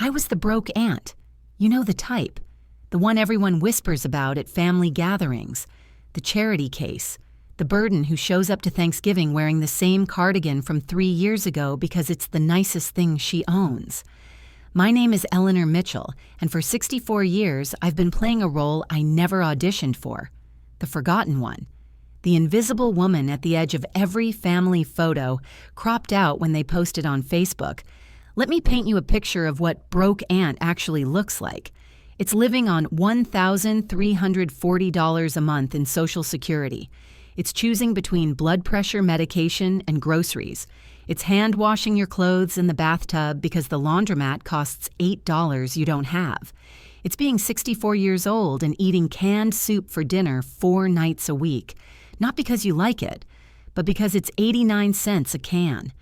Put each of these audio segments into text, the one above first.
I was the broke aunt. You know the type. The one everyone whispers about at family gatherings. The charity case. The burden who shows up to Thanksgiving wearing the same cardigan from 3 years ago because it's the nicest thing she owns. My name is Eleanor Mitchell, and for 64 years I've been playing a role I never auditioned for. The forgotten one. The invisible woman at the edge of every family photo, cropped out when they post it on Facebook. Let me paint you a picture of what broke aunt actually looks like. It's living on $1,340 a month in Social Security. It's choosing between blood pressure medication and groceries. It's hand washing your clothes in the bathtub because the laundromat costs $8 you don't have. It's being 64 years old and eating canned soup for dinner 4 nights a week. Not because you like it, but because it's 89 cents a can.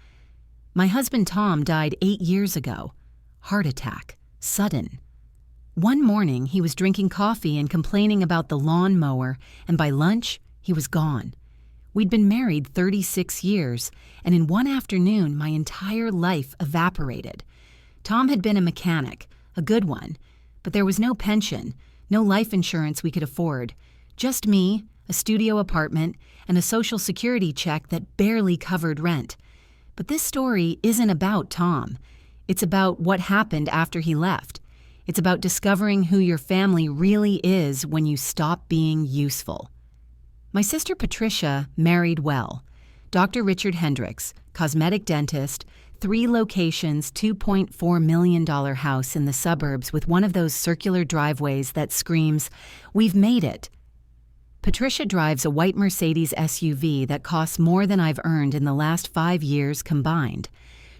My husband Tom died 8 years ago. Heart attack. Sudden. One morning, he was drinking coffee and complaining about the lawnmower, and by lunch, he was gone. We'd been married 36 years, and in one afternoon, my entire life evaporated. Tom had been a mechanic, a good one, but there was no pension, no life insurance we could afford. Just me, a studio apartment, and a Social Security check that barely covered rent. But this story isn't about Tom. It's about what happened after he left. It's about discovering who your family really is when you stop being useful. My sister Patricia married well. Dr. Richard Hendricks, cosmetic dentist, 3 locations, $2.4 million house in the suburbs with one of those circular driveways that screams, "We've made it." Patricia drives a white Mercedes SUV that costs more than I've earned in the last 5 years combined.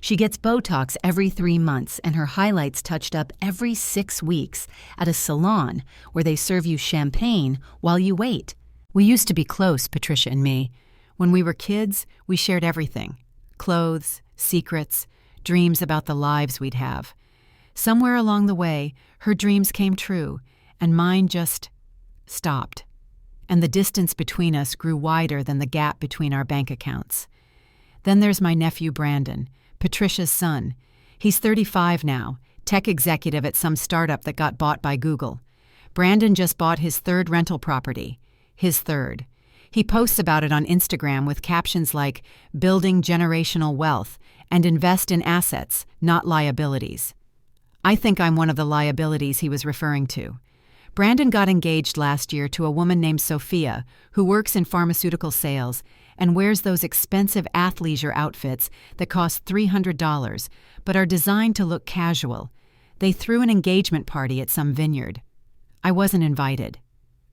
She gets Botox every 3 months and her highlights touched up every 6 weeks at a salon where they serve you champagne while you wait. We used to be close, Patricia and me. When we were kids, we shared everything. Clothes, secrets, dreams about the lives we'd have. Somewhere along the way, her dreams came true, and mine just stopped. And the distance between us grew wider than the gap between our bank accounts. Then there's my nephew Brandon, Patricia's son. He's 35 now, tech executive at some startup that got bought by Google. Brandon just bought his 3rd rental property. His 3rd. He posts about it on Instagram with captions like, "Building generational wealth," and "Invest in assets, not liabilities." I think I'm one of the liabilities he was referring to. Brandon got engaged last year to a woman named Sophia, who works in pharmaceutical sales and wears those expensive athleisure outfits that cost $300 but are designed to look casual. They threw an engagement party at some vineyard. I wasn't invited.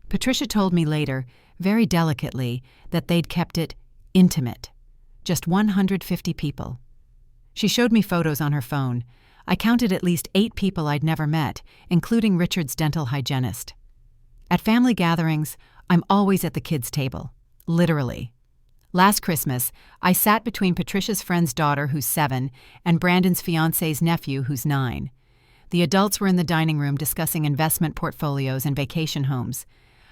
Patricia told me later, very delicately, that they'd kept it intimate. Just 150 people. She showed me photos on her phone. I counted at least 8 people I'd never met, including Richard's dental hygienist. At family gatherings, I'm always at the kids' table. Literally. Last Christmas, I sat between Patricia's friend's daughter, who's 7, and Brandon's fiancé's nephew, who's 9. The adults were in the dining room discussing investment portfolios and vacation homes.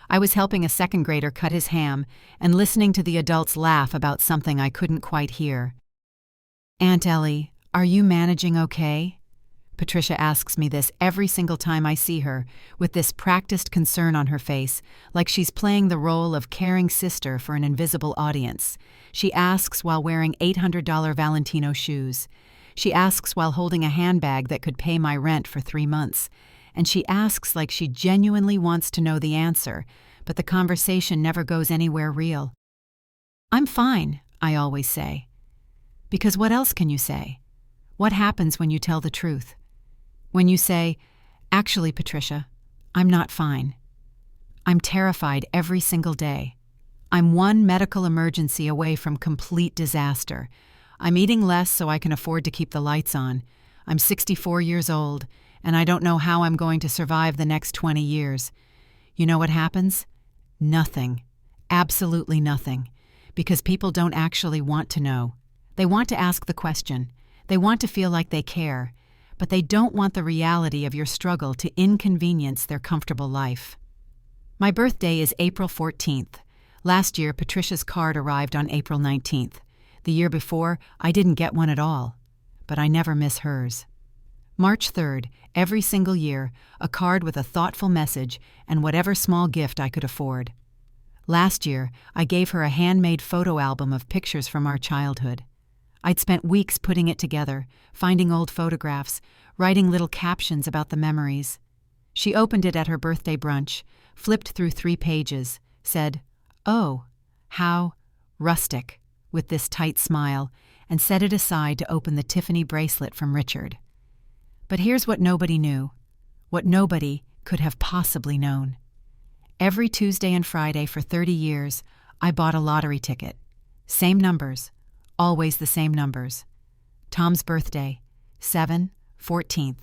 I was helping a 2nd grader cut his ham and listening to the adults laugh about something I couldn't quite hear. "Aunt Ellie, are you managing okay?" Patricia asks me this every single time I see her, with this practiced concern on her face, like she's playing the role of caring sister for an invisible audience. She asks while wearing $800 Valentino shoes. She asks while holding a handbag that could pay my rent for 3 months. And she asks like she genuinely wants to know the answer, but the conversation never goes anywhere real. "I'm fine," I always say. Because what else can you say? What happens when you tell the truth? When you say, "Actually, Patricia, I'm not fine. I'm terrified every single day. I'm one medical emergency away from complete disaster. I'm eating less so I can afford to keep the lights on. I'm 64 years old, and I don't know how I'm going to survive the next 20 years. You know what happens? Nothing. Absolutely nothing. Because people don't actually want to know. They want to ask the question. They want to feel like they care. But they don't want the reality of your struggle to inconvenience their comfortable life." My birthday is April 14th. Last year, Patricia's card arrived on April 19th. The year before, I didn't get one at all. But I never miss hers. March 3rd, every single year, a card with a thoughtful message and whatever small gift I could afford. Last year, I gave her a handmade photo album of pictures from our childhood. I'd spent weeks putting it together, finding old photographs, writing little captions about the memories. She opened it at her birthday brunch, flipped through 3 pages, said, "Oh, how rustic," with this tight smile, and set it aside to open the Tiffany bracelet from Richard. But here's what nobody knew, what nobody could have possibly known. Every Tuesday and Friday for 30 years, I bought a lottery ticket. Same numbers, always the same numbers. Tom's birthday, 7/14.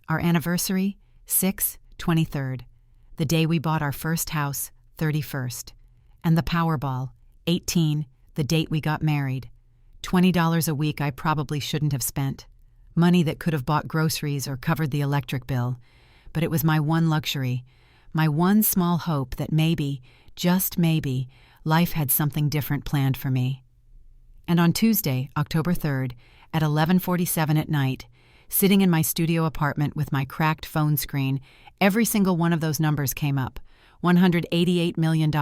Our anniversary, 6/23. The day we bought our first house, 31st. And the Powerball, 18, the date we got married. $20 a week I probably shouldn't have spent. Money that could have bought groceries or covered the electric bill. But it was my one luxury, my one small hope that maybe, just maybe, life had something different planned for me. And on Tuesday, October 3rd, at 11:47 at night, sitting in my studio apartment with my cracked phone screen, every single one of those numbers came up. $188 million.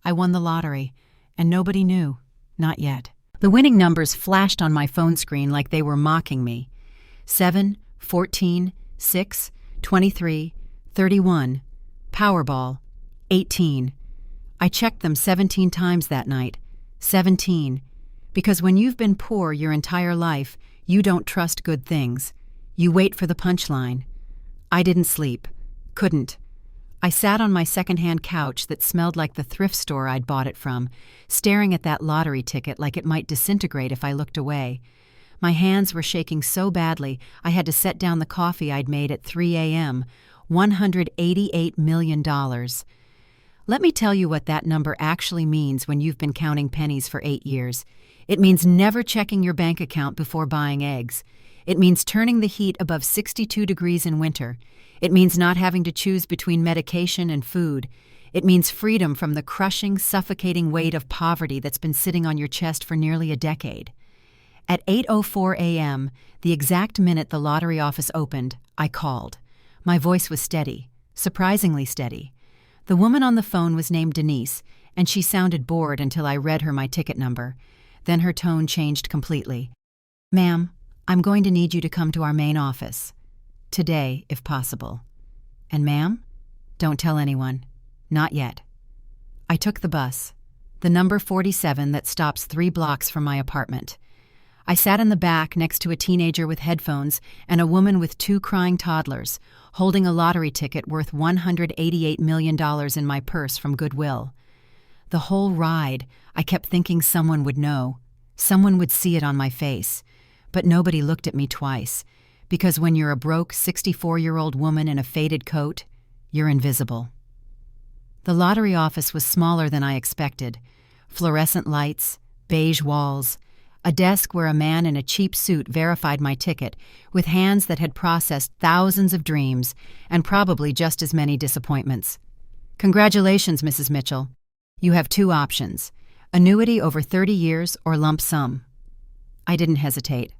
I won the lottery, and nobody knew. Not yet. The winning numbers flashed on my phone screen like they were mocking me. 7, 14, 6, 23, 31. Powerball, 18. I checked them 17 times that night. 17. Because when you've been poor your entire life, you don't trust good things. You wait for the punchline. I didn't sleep. Couldn't. I sat on my secondhand couch that smelled like the thrift store I'd bought it from, staring at that lottery ticket like it might disintegrate if I looked away. My hands were shaking so badly I had to set down the coffee I'd made at 3 a.m. $188 million. Let me tell you what that number actually means when you've been counting pennies for 8 years. It means never checking your bank account before buying eggs. It means turning the heat above 62 degrees in winter. It means not having to choose between medication and food. It means freedom from the crushing, suffocating weight of poverty that's been sitting on your chest for nearly a decade. At 8:04 a.m., the exact minute the lottery office opened, I called. My voice was steady, surprisingly steady. The woman on the phone was named Denise, and she sounded bored until I read her my ticket number. Then her tone changed completely. "Ma'am, I'm going to need you to come to our main office. Today, if possible. And ma'am, don't tell anyone. Not yet." I took the bus, the number 47 that stops 3 blocks from my apartment. I sat in the back next to a teenager with headphones and a woman with 2 crying toddlers, holding a lottery ticket worth $188 million in my purse from Goodwill. The whole ride, I kept thinking someone would know. Someone would see it on my face. But nobody looked at me twice, because when you're a broke 64-year-old woman in a faded coat, you're invisible. The lottery office was smaller than I expected. Fluorescent lights, beige walls, a desk where a man in a cheap suit verified my ticket with hands that had processed thousands of dreams and probably just as many disappointments. "Congratulations, Mrs. Mitchell. You have 2 options, annuity over 30 years or lump sum." I didn't hesitate.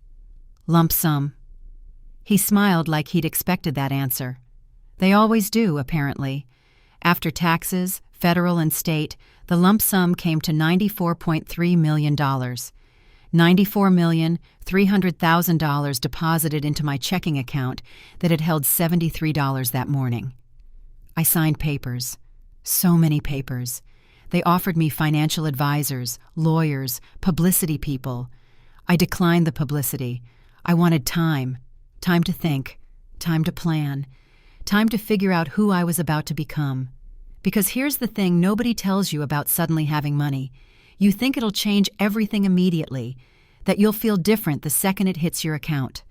"Lump sum." He smiled like he'd expected that answer. They always do, apparently. After taxes, federal and state, the lump sum came to $94.3 million. $94,300,000 deposited into my checking account that had held $73 that morning. I signed papers. So many papers. They offered me financial advisors, lawyers, publicity people. I declined the publicity. I wanted time. Time to think. Time to plan. Time to figure out who I was about to become. Because here's the thing nobody tells you about suddenly having money. You think it'll change everything immediately, that you'll feel different the second it hits your account.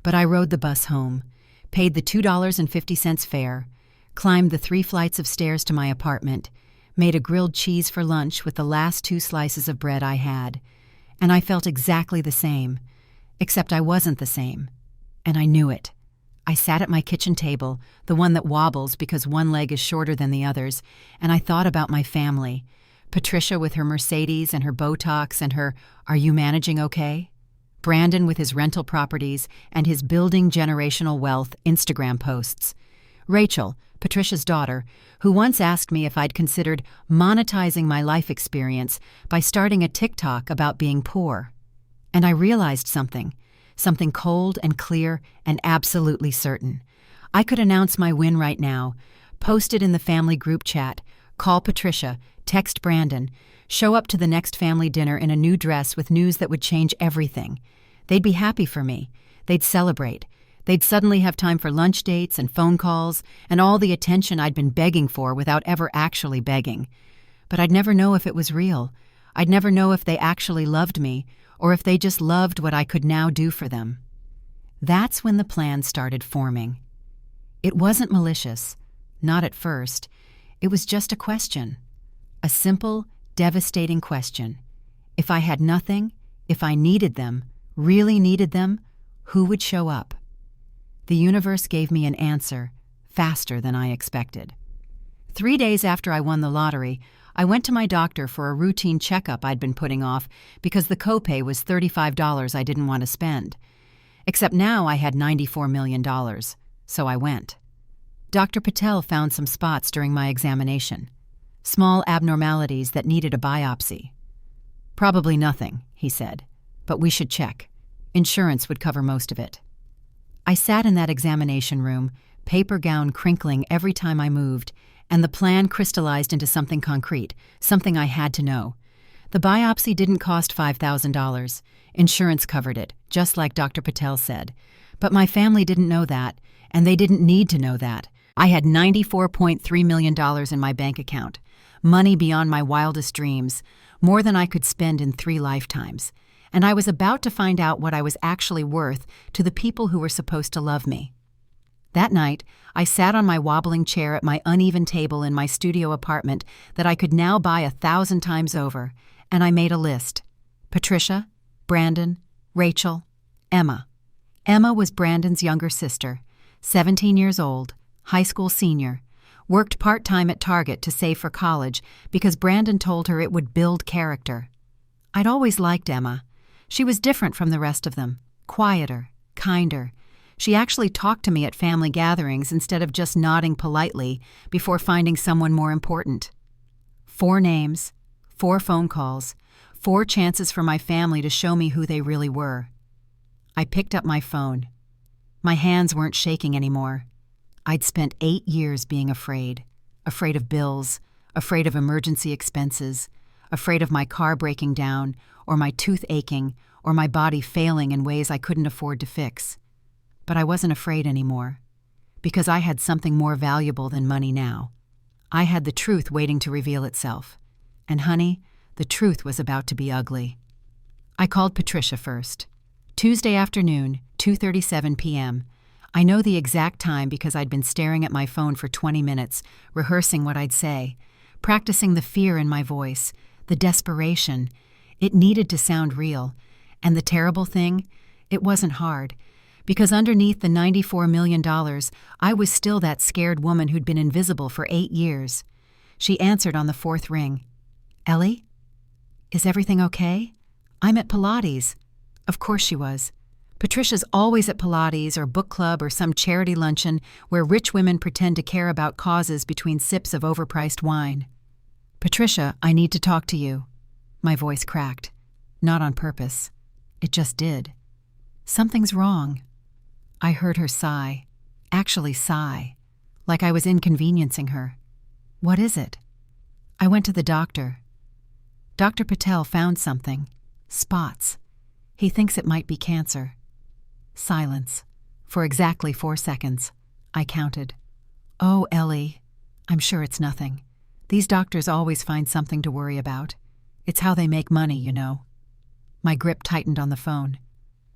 But I rode the bus home, paid the $2.50 fare, climbed the 3 flights of stairs to my apartment, made a grilled cheese for lunch with the last 2 slices of bread I had, and I felt exactly the same, except I wasn't the same, and I knew it. I sat at my kitchen table, the one that wobbles because one leg is shorter than the others, and I thought about my family. Patricia with her Mercedes and her Botox and her "Are you managing okay?" Brandon with his rental properties and his building generational wealth Instagram posts. Rachel, Patricia's daughter, who once asked me if I'd considered monetizing my life experience by starting a TikTok about being poor. And I realized something cold and clear and absolutely certain. I could announce my win right now, post it in the family group chat, call Patricia, text Brandon, show up to the next family dinner in a new dress with news that would change everything. They'd be happy for me. They'd celebrate. They'd suddenly have time for lunch dates and phone calls and all the attention I'd been begging for without ever actually begging. But I'd never know if it was real. I'd never know if they actually loved me or if they just loved what I could now do for them. That's when the plan started forming. It wasn't malicious. Not at first. It was just a question. A simple, devastating question. If I had nothing, if I needed them, really needed them, who would show up? The universe gave me an answer, faster than I expected. 3 days after I won the lottery, I went to my doctor for a routine checkup I'd been putting off because the copay was $35 I didn't want to spend. Except now I had $94 million, so I went. Dr. Patel found some spots during my examination. Small abnormalities that needed a biopsy. Probably nothing, he said, but we should check. Insurance would cover most of it. I sat in that examination room, paper gown crinkling every time I moved, and the plan crystallized into something concrete, something I had to know. The biopsy didn't cost $5,000. Insurance covered it, just like Dr. Patel said. But my family didn't know that, and they didn't need to know that. I had $94.3 million in my bank account. Money beyond my wildest dreams, more than I could spend in 3 lifetimes. And I was about to find out what I was actually worth to the people who were supposed to love me. That night, I sat on my wobbling chair at my uneven table in my studio apartment that I could now buy 1,000 times over, and I made a list. Patricia, Brandon, Rachel, Emma. Emma was Brandon's younger sister, 17 years old, high school senior, worked part-time at Target to save for college because Brandon told her it would build character. I'd always liked Emma. She was different from the rest of them, quieter, kinder. She actually talked to me at family gatherings instead of just nodding politely before finding someone more important. 4 names, 4 phone calls, 4 chances for my family to show me who they really were. I picked up my phone. My hands weren't shaking anymore. I'd spent 8 years being afraid of bills, afraid of emergency expenses, afraid of my car breaking down, or my tooth aching, or my body failing in ways I couldn't afford to fix. But I wasn't afraid anymore, because I had something more valuable than money now. I had the truth waiting to reveal itself. And honey, the truth was about to be ugly. I called Patricia first. Tuesday afternoon, 2:37 p.m. I know the exact time because I'd been staring at my phone for 20 minutes, rehearsing what I'd say, practicing the fear in my voice, the desperation. It needed to sound real. And the terrible thing, it wasn't hard. Because underneath the $94 million, I was still that scared woman who'd been invisible for 8 years. She answered on the 4th ring. Ellie? Is everything okay? I'm at Pilates. Of course she was. Patricia's always at Pilates or book club or some charity luncheon where rich women pretend to care about causes between sips of overpriced wine. Patricia, I need to talk to you. My voice cracked. Not on purpose. It just did. Something's wrong. I heard her sigh. Actually sigh. Like I was inconveniencing her. What is it? I went to the doctor. Dr. Patel found something. Spots. He thinks it might be cancer. Silence. For exactly 4 seconds. I counted. Oh, Ellie. I'm sure it's nothing. These doctors always find something to worry about. It's how they make money, you know. My grip tightened on the phone.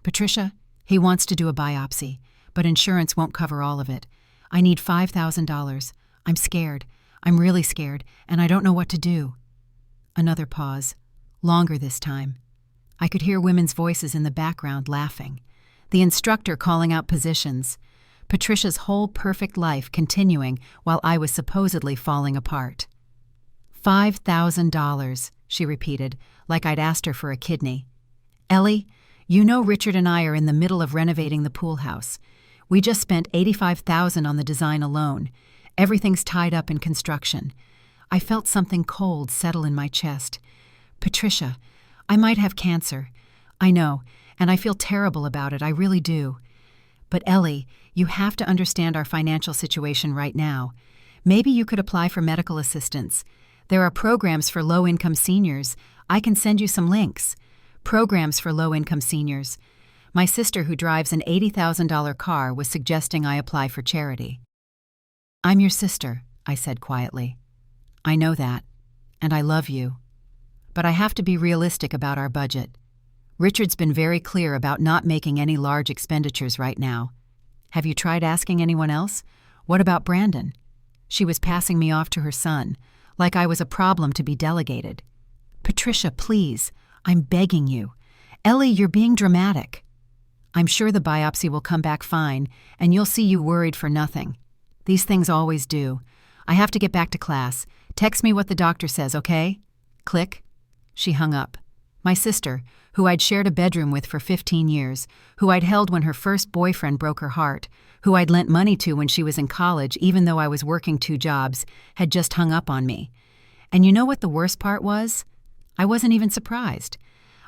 Patricia, he wants to do a biopsy, but insurance won't cover all of it. I need $5,000. I'm scared. I'm really scared, and I don't know what to do. Another pause. Longer this time. I could hear women's voices in the background laughing. The instructor calling out positions. Patricia's whole perfect life continuing while I was supposedly falling apart. $5,000, she repeated, like I'd asked her for a kidney. Ellie, You know Richard and I are in the middle of renovating the pool house. We just spent $85,000 on the design alone. Everything's tied up in construction. I felt something cold settle in my chest. Patricia, I might have cancer. I know, and I feel terrible about it, I really do. But Ellie, you have to understand our financial situation right now. Maybe you could apply for medical assistance. There are programs for low-income seniors. I can send you some links. Programs for low-income seniors. My sister, who drives an $80,000 car, was suggesting I apply for charity. I'm your sister, I said quietly. I know that, and I love you. But I have to be realistic about our budget. Richard's been very clear about not making any large expenditures right now. Have you tried asking anyone else? What about Brandon? She was passing me off to her son, like I was a problem to be delegated. Patricia, please, I'm begging you. Ellie, you're being dramatic. I'm sure the biopsy will come back fine, and you'll see you worried for nothing. These things always do. I have to get back to class. Text me what the doctor says, okay? Click. She hung up. My sister, who I'd shared a bedroom with for 15 years, who I'd held when her first boyfriend broke her heart, who I'd lent money to when she was in college even though I was working 2 jobs, had just hung up on me. And you know what the worst part was? I wasn't even surprised.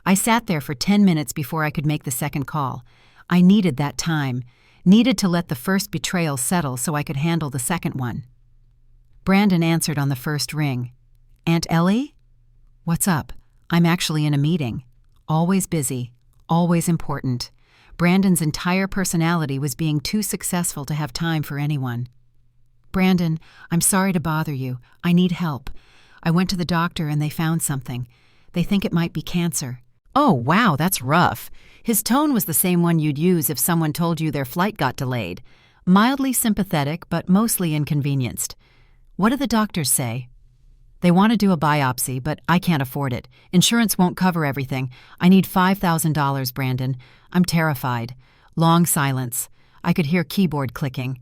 I sat there for 10 minutes before I could make the second call. I needed that time, needed to let the first betrayal settle so I could handle the second one. Brandon answered on the first ring. Aunt Ellie? What's up? I'm actually in a meeting. Always busy, always important. Brandon's entire personality was being too successful to have time for anyone. Brandon, I'm sorry to bother you. I need help. I went to the doctor and they found something. They think it might be cancer. Oh, wow, that's rough. His tone was the same one you'd use if someone told you their flight got delayed. Mildly sympathetic, but mostly inconvenienced. What do the doctors say? They want to do a biopsy, but I can't afford it. Insurance won't cover everything. I need $5,000, Brandon. I'm terrified. Long silence. I could hear keyboard clicking.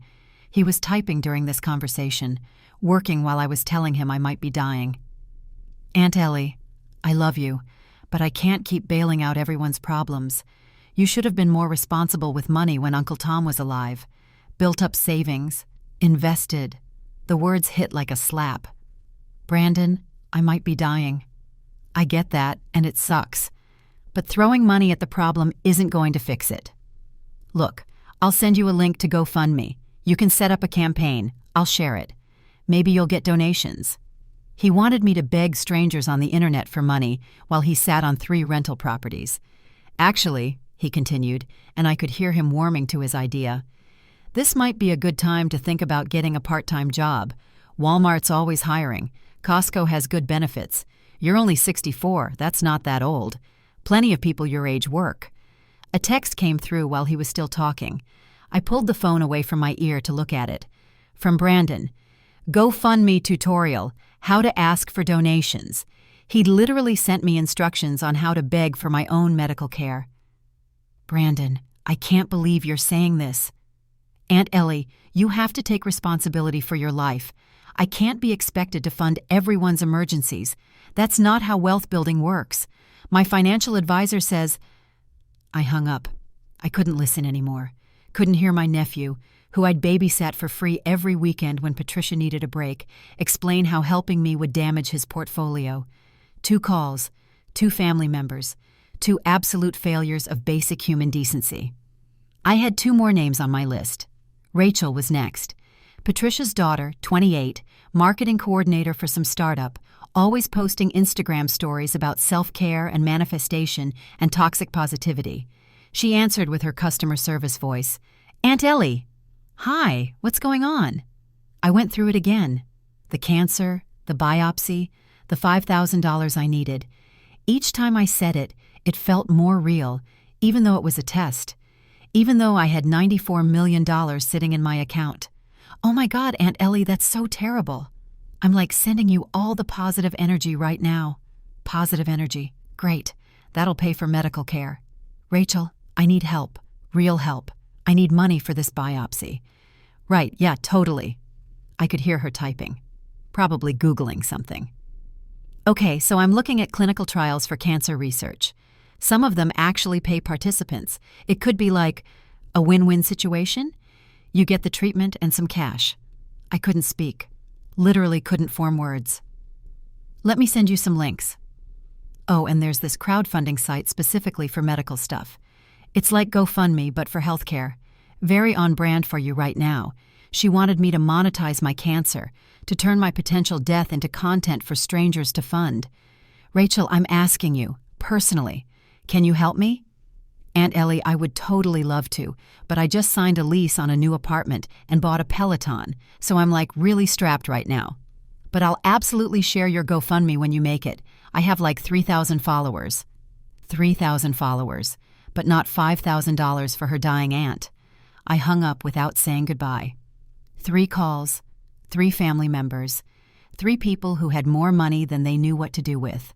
He was typing during this conversation, working while I was telling him I might be dying. Aunt Ellie, I love you, but I can't keep bailing out everyone's problems. You should have been more responsible with money when Uncle Tom was alive. Built up savings. Invested. The words hit like a slap. Brandon, I might be dying. I get that, and it sucks. But throwing money at the problem isn't going to fix it. Look, I'll send you a link to GoFundMe. You can set up a campaign. I'll share it. Maybe you'll get donations. He wanted me to beg strangers on the internet for money while he sat on 3 rental properties. Actually, he continued, and I could hear him warming to his idea, this might be a good time to think about getting a part-time job. Walmart's always hiring. Costco has good benefits. You're only 64, that's not that old. Plenty of people your age work. A text came through while he was still talking. I pulled the phone away from my ear to look at it. From Brandon. GoFundMe tutorial, how to ask for donations. He'd literally sent me instructions on how to beg for my own medical care. Brandon, I can't believe you're saying this. Aunt Ellie, you have to take responsibility for your life. I can't be expected to fund everyone's emergencies. That's not how wealth building works. My financial advisor says... I hung up. I couldn't listen anymore. Couldn't hear my nephew, who I'd babysat for free every weekend when Patricia needed a break, explain how helping me would damage his portfolio. 2 calls, 2 family members, 2 absolute failures of basic human decency. I had 2 more names on my list. Rachel was next. Patricia's daughter, 28, marketing coordinator for some startup, always posting Instagram stories about self-care and manifestation and toxic positivity. She answered with her customer service voice. Aunt Ellie. Hi, what's going on? I went through it again. The cancer, the biopsy, the $5,000 I needed. Each time I said it, it felt more real, even though it was a test. Even though I had $94 million sitting in my account. Oh my God, Aunt Ellie, that's so terrible. I'm like sending you all the positive energy right now. Positive energy. Great. That'll pay for medical care. Rachel, I need help. Real help. I need money for this biopsy. Right, yeah, totally. I could hear her typing. Probably Googling something. Okay, so I'm looking at clinical trials for cancer research. Some of them actually pay participants. It could be like a win-win situation. You get the treatment and some cash. I couldn't speak. Literally couldn't form words. Let me send you some links. Oh, and there's this crowdfunding site specifically for medical stuff. It's like GoFundMe, but for healthcare. Very on brand for you right now. She wanted me to monetize my cancer, to turn my potential death into content for strangers to fund. Rachel, I'm asking you, personally, can you help me? Aunt Ellie, I would totally love to, but I just signed a lease on a new apartment and bought a Peloton, so I'm like really strapped right now. But I'll absolutely share your GoFundMe when you make it. I have like 3,000 followers. 3,000 followers, but not $5,000 for her dying aunt. I hung up without saying goodbye. 3 calls, 3 family members, 3 people who had more money than they knew what to do with,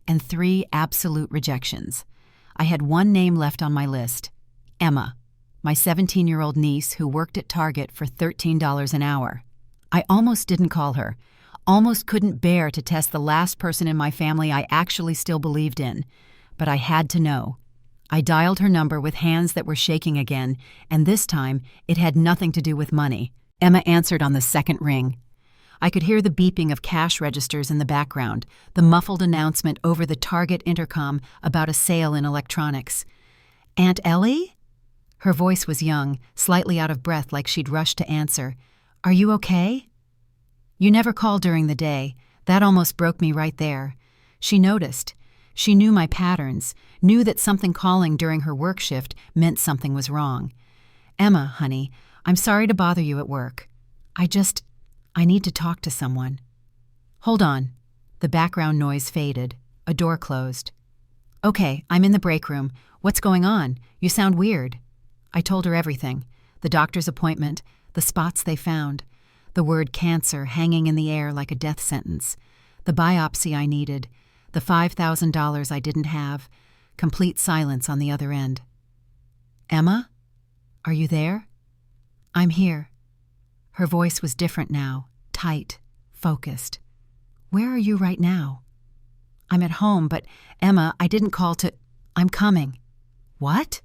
and 3 absolute rejections. I had one name left on my list, Emma, my 17-year-old niece who worked at Target for $13 an hour. I almost didn't call her, almost couldn't bear to test the last person in my family I actually still believed in, but I had to know. I dialed her number with hands that were shaking again, and this time it had nothing to do with money. Emma answered on the second ring. I could hear the beeping of cash registers in the background, the muffled announcement over the Target intercom about a sale in electronics. Aunt Ellie? Her voice was young, slightly out of breath like she'd rushed to answer. Are you okay? You never called during the day. That almost broke me right there. She noticed. She knew my patterns, knew that something calling during her work shift meant something was wrong. Emma, honey, I'm sorry to bother you at work. I need to talk to someone. Hold on. The background noise faded. A door closed. Okay, I'm in the break room. What's going on? You sound weird. I told her everything. The doctor's appointment, the spots they found, the word cancer hanging in the air like a death sentence, the biopsy I needed, the $5,000 I didn't have, complete silence on the other end. Emma? Are you there? I'm here. Her voice was different now, tight, focused. Where are you right now? I'm at home, but Emma, I didn't call to... I'm coming. What?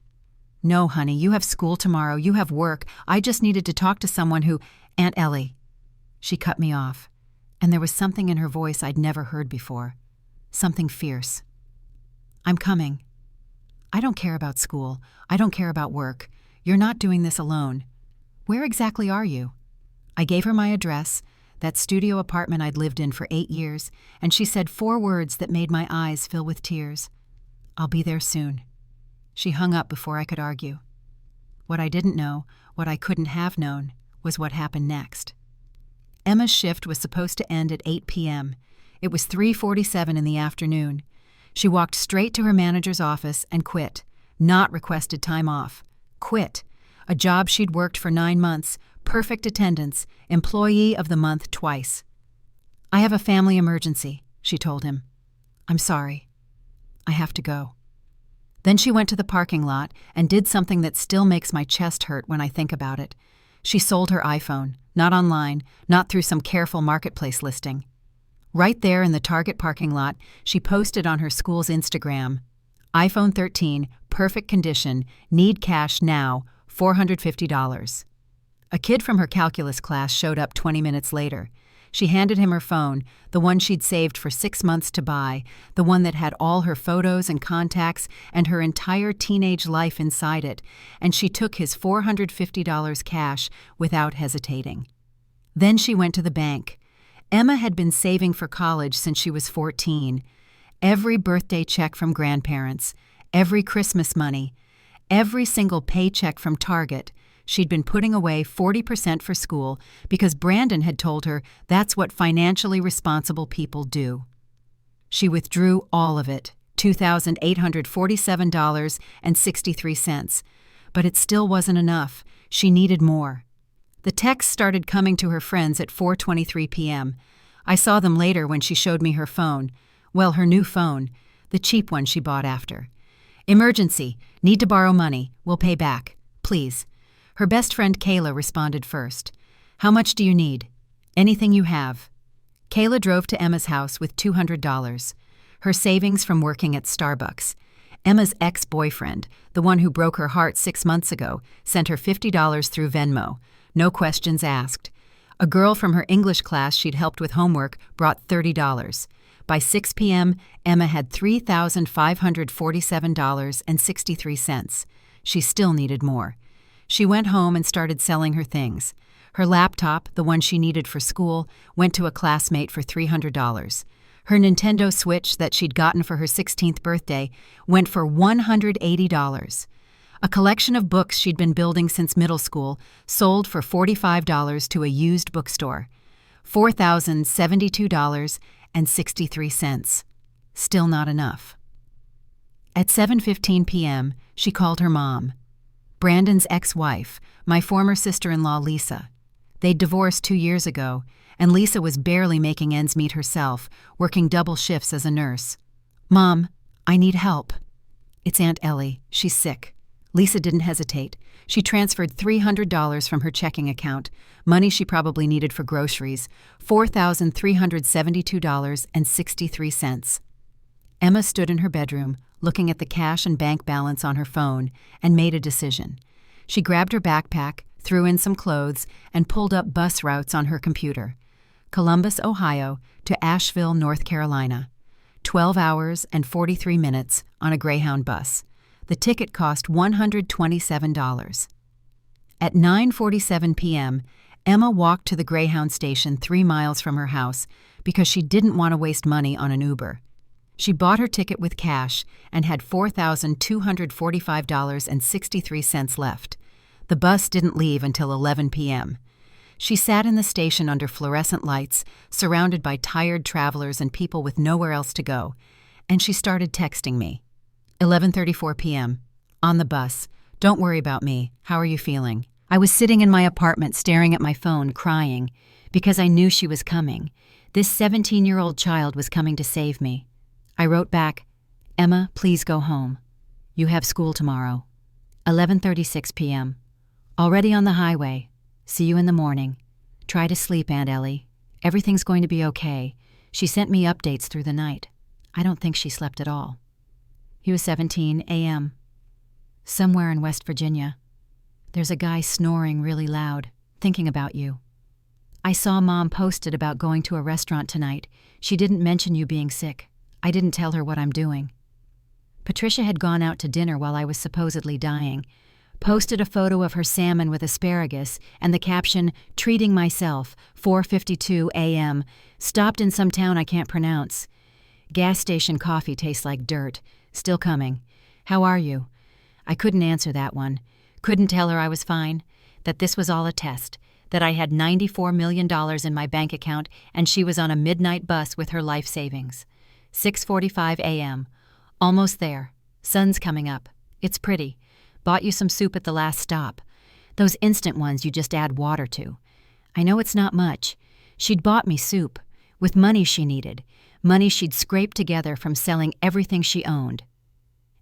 No, honey, you have school tomorrow, you have work. I just needed to talk to someone who... Aunt Ellie. She cut me off, and there was something in her voice I'd never heard before. Something fierce. I'm coming. I don't care about school. I don't care about work. You're not doing this alone. Where exactly are you? I gave her my address, that studio apartment I'd lived in for 8 years, and she said 4 words that made my eyes fill with tears. I'll be there soon. She hung up before I could argue. What I didn't know, what I couldn't have known, was what happened next. Emma's shift was supposed to end at 8 p.m. It was 3:47 in the afternoon. She walked straight to her manager's office and quit. Not requested time off. Quit. A job she'd worked for 9 months, perfect attendance, employee of the month twice. I have a family emergency, she told him. I'm sorry. I have to go. Then she went to the parking lot and did something that still makes my chest hurt when I think about it. She sold her iPhone, not online, not through some careful marketplace listing. Right there in the Target parking lot, she posted on her school's Instagram, iPhone 13, perfect condition, need cash now, $450. A kid from her calculus class showed up 20 minutes later. She handed him her phone, the one she'd saved for 6 months to buy, the one that had all her photos and contacts and her entire teenage life inside it, and she took his $450 cash without hesitating. Then she went to the bank. Emma had been saving for college since she was 14. Every birthday check from grandparents, every Christmas money, every single paycheck from Target, she'd been putting away 40% for school because Brandon had told her that's what financially responsible people do. She withdrew all of it, $2,847.63, but it still wasn't enough. She needed more. The texts started coming to her friends at 4:23 p.m. I saw them later when she showed me her phone. Well, her new phone, the cheap one she bought after. Emergency. Need to borrow money. We'll pay back. Please. Her best friend Kayla responded first. How much do you need? Anything you have. Kayla drove to Emma's house with $200, her savings from working at Starbucks. Emma's ex-boyfriend, the one who broke her heart 6 months ago, sent her $50 through Venmo. No questions asked. A girl from her English class she'd helped with homework brought $30. By 6 p.m., Emma had $3,547.63. She still needed more. She went home and started selling her things. Her laptop, the one she needed for school, went to a classmate for $300. Her Nintendo Switch that she'd gotten for her 16th birthday went for $180. A collection of books she'd been building since middle school sold for $45 to a used bookstore. $4,072.63. Still not enough. At 7:15 p.m., she called her mom. Brandon's ex-wife, my former sister-in-law Lisa. They'd divorced 2 years ago, and Lisa was barely making ends meet herself, working double shifts as a nurse. "Mom, I need help." "It's Aunt Ellie. She's sick." Lisa didn't hesitate. She transferred $300 from her checking account, money she probably needed for groceries, $4,372.63. Emma stood in her bedroom, looking at the cash and bank balance on her phone, and made a decision. She grabbed her backpack, threw in some clothes, and pulled up bus routes on her computer. Columbus, Ohio, to Asheville, North Carolina. 12 hours and 43 minutes on a Greyhound bus. The ticket cost $127. At 9:47 p.m., Emma walked to the Greyhound station 3 miles from her house because she didn't want to waste money on an Uber. She bought her ticket with cash and had $4,245.63 left. The bus didn't leave until 11 p.m. She sat in the station under fluorescent lights, surrounded by tired travelers and people with nowhere else to go, and she started texting me. 11:34 p.m. On the bus. "Don't worry about me. How are you feeling?" I was sitting in my apartment staring at my phone, crying, because I knew she was coming. This 17-year-old child was coming to save me. I wrote back, "Emma, please go home. You have school tomorrow." 11:36 p.m. Already on the highway. "See you in the morning. Try to sleep, Aunt Ellie. Everything's going to be okay. She sent me updates through the night." I don't think she slept at all. He was 17 a.m. Somewhere in West Virginia. There's a guy snoring really loud, thinking about you. I saw Mom posted about going to a restaurant tonight. She didn't mention you being sick. I didn't tell her what I'm doing. Patricia had gone out to dinner while I was supposedly dying. Posted a photo of her salmon with asparagus and the caption, "Treating myself, 4:52 a.m. Stopped in some town I can't pronounce. Gas station coffee tastes like dirt. Still coming. How are you?" I couldn't answer that one. Couldn't tell her I was fine, that this was all a test, that I had $94 million in my bank account and she was on a midnight bus with her life savings. 6:45 a.m. Almost there. Sun's coming up. It's pretty. Bought you some soup at the last stop. Those instant ones you just add water to. I know it's not much. She'd bought me soup, with money she needed, money she'd scraped together from selling everything she owned.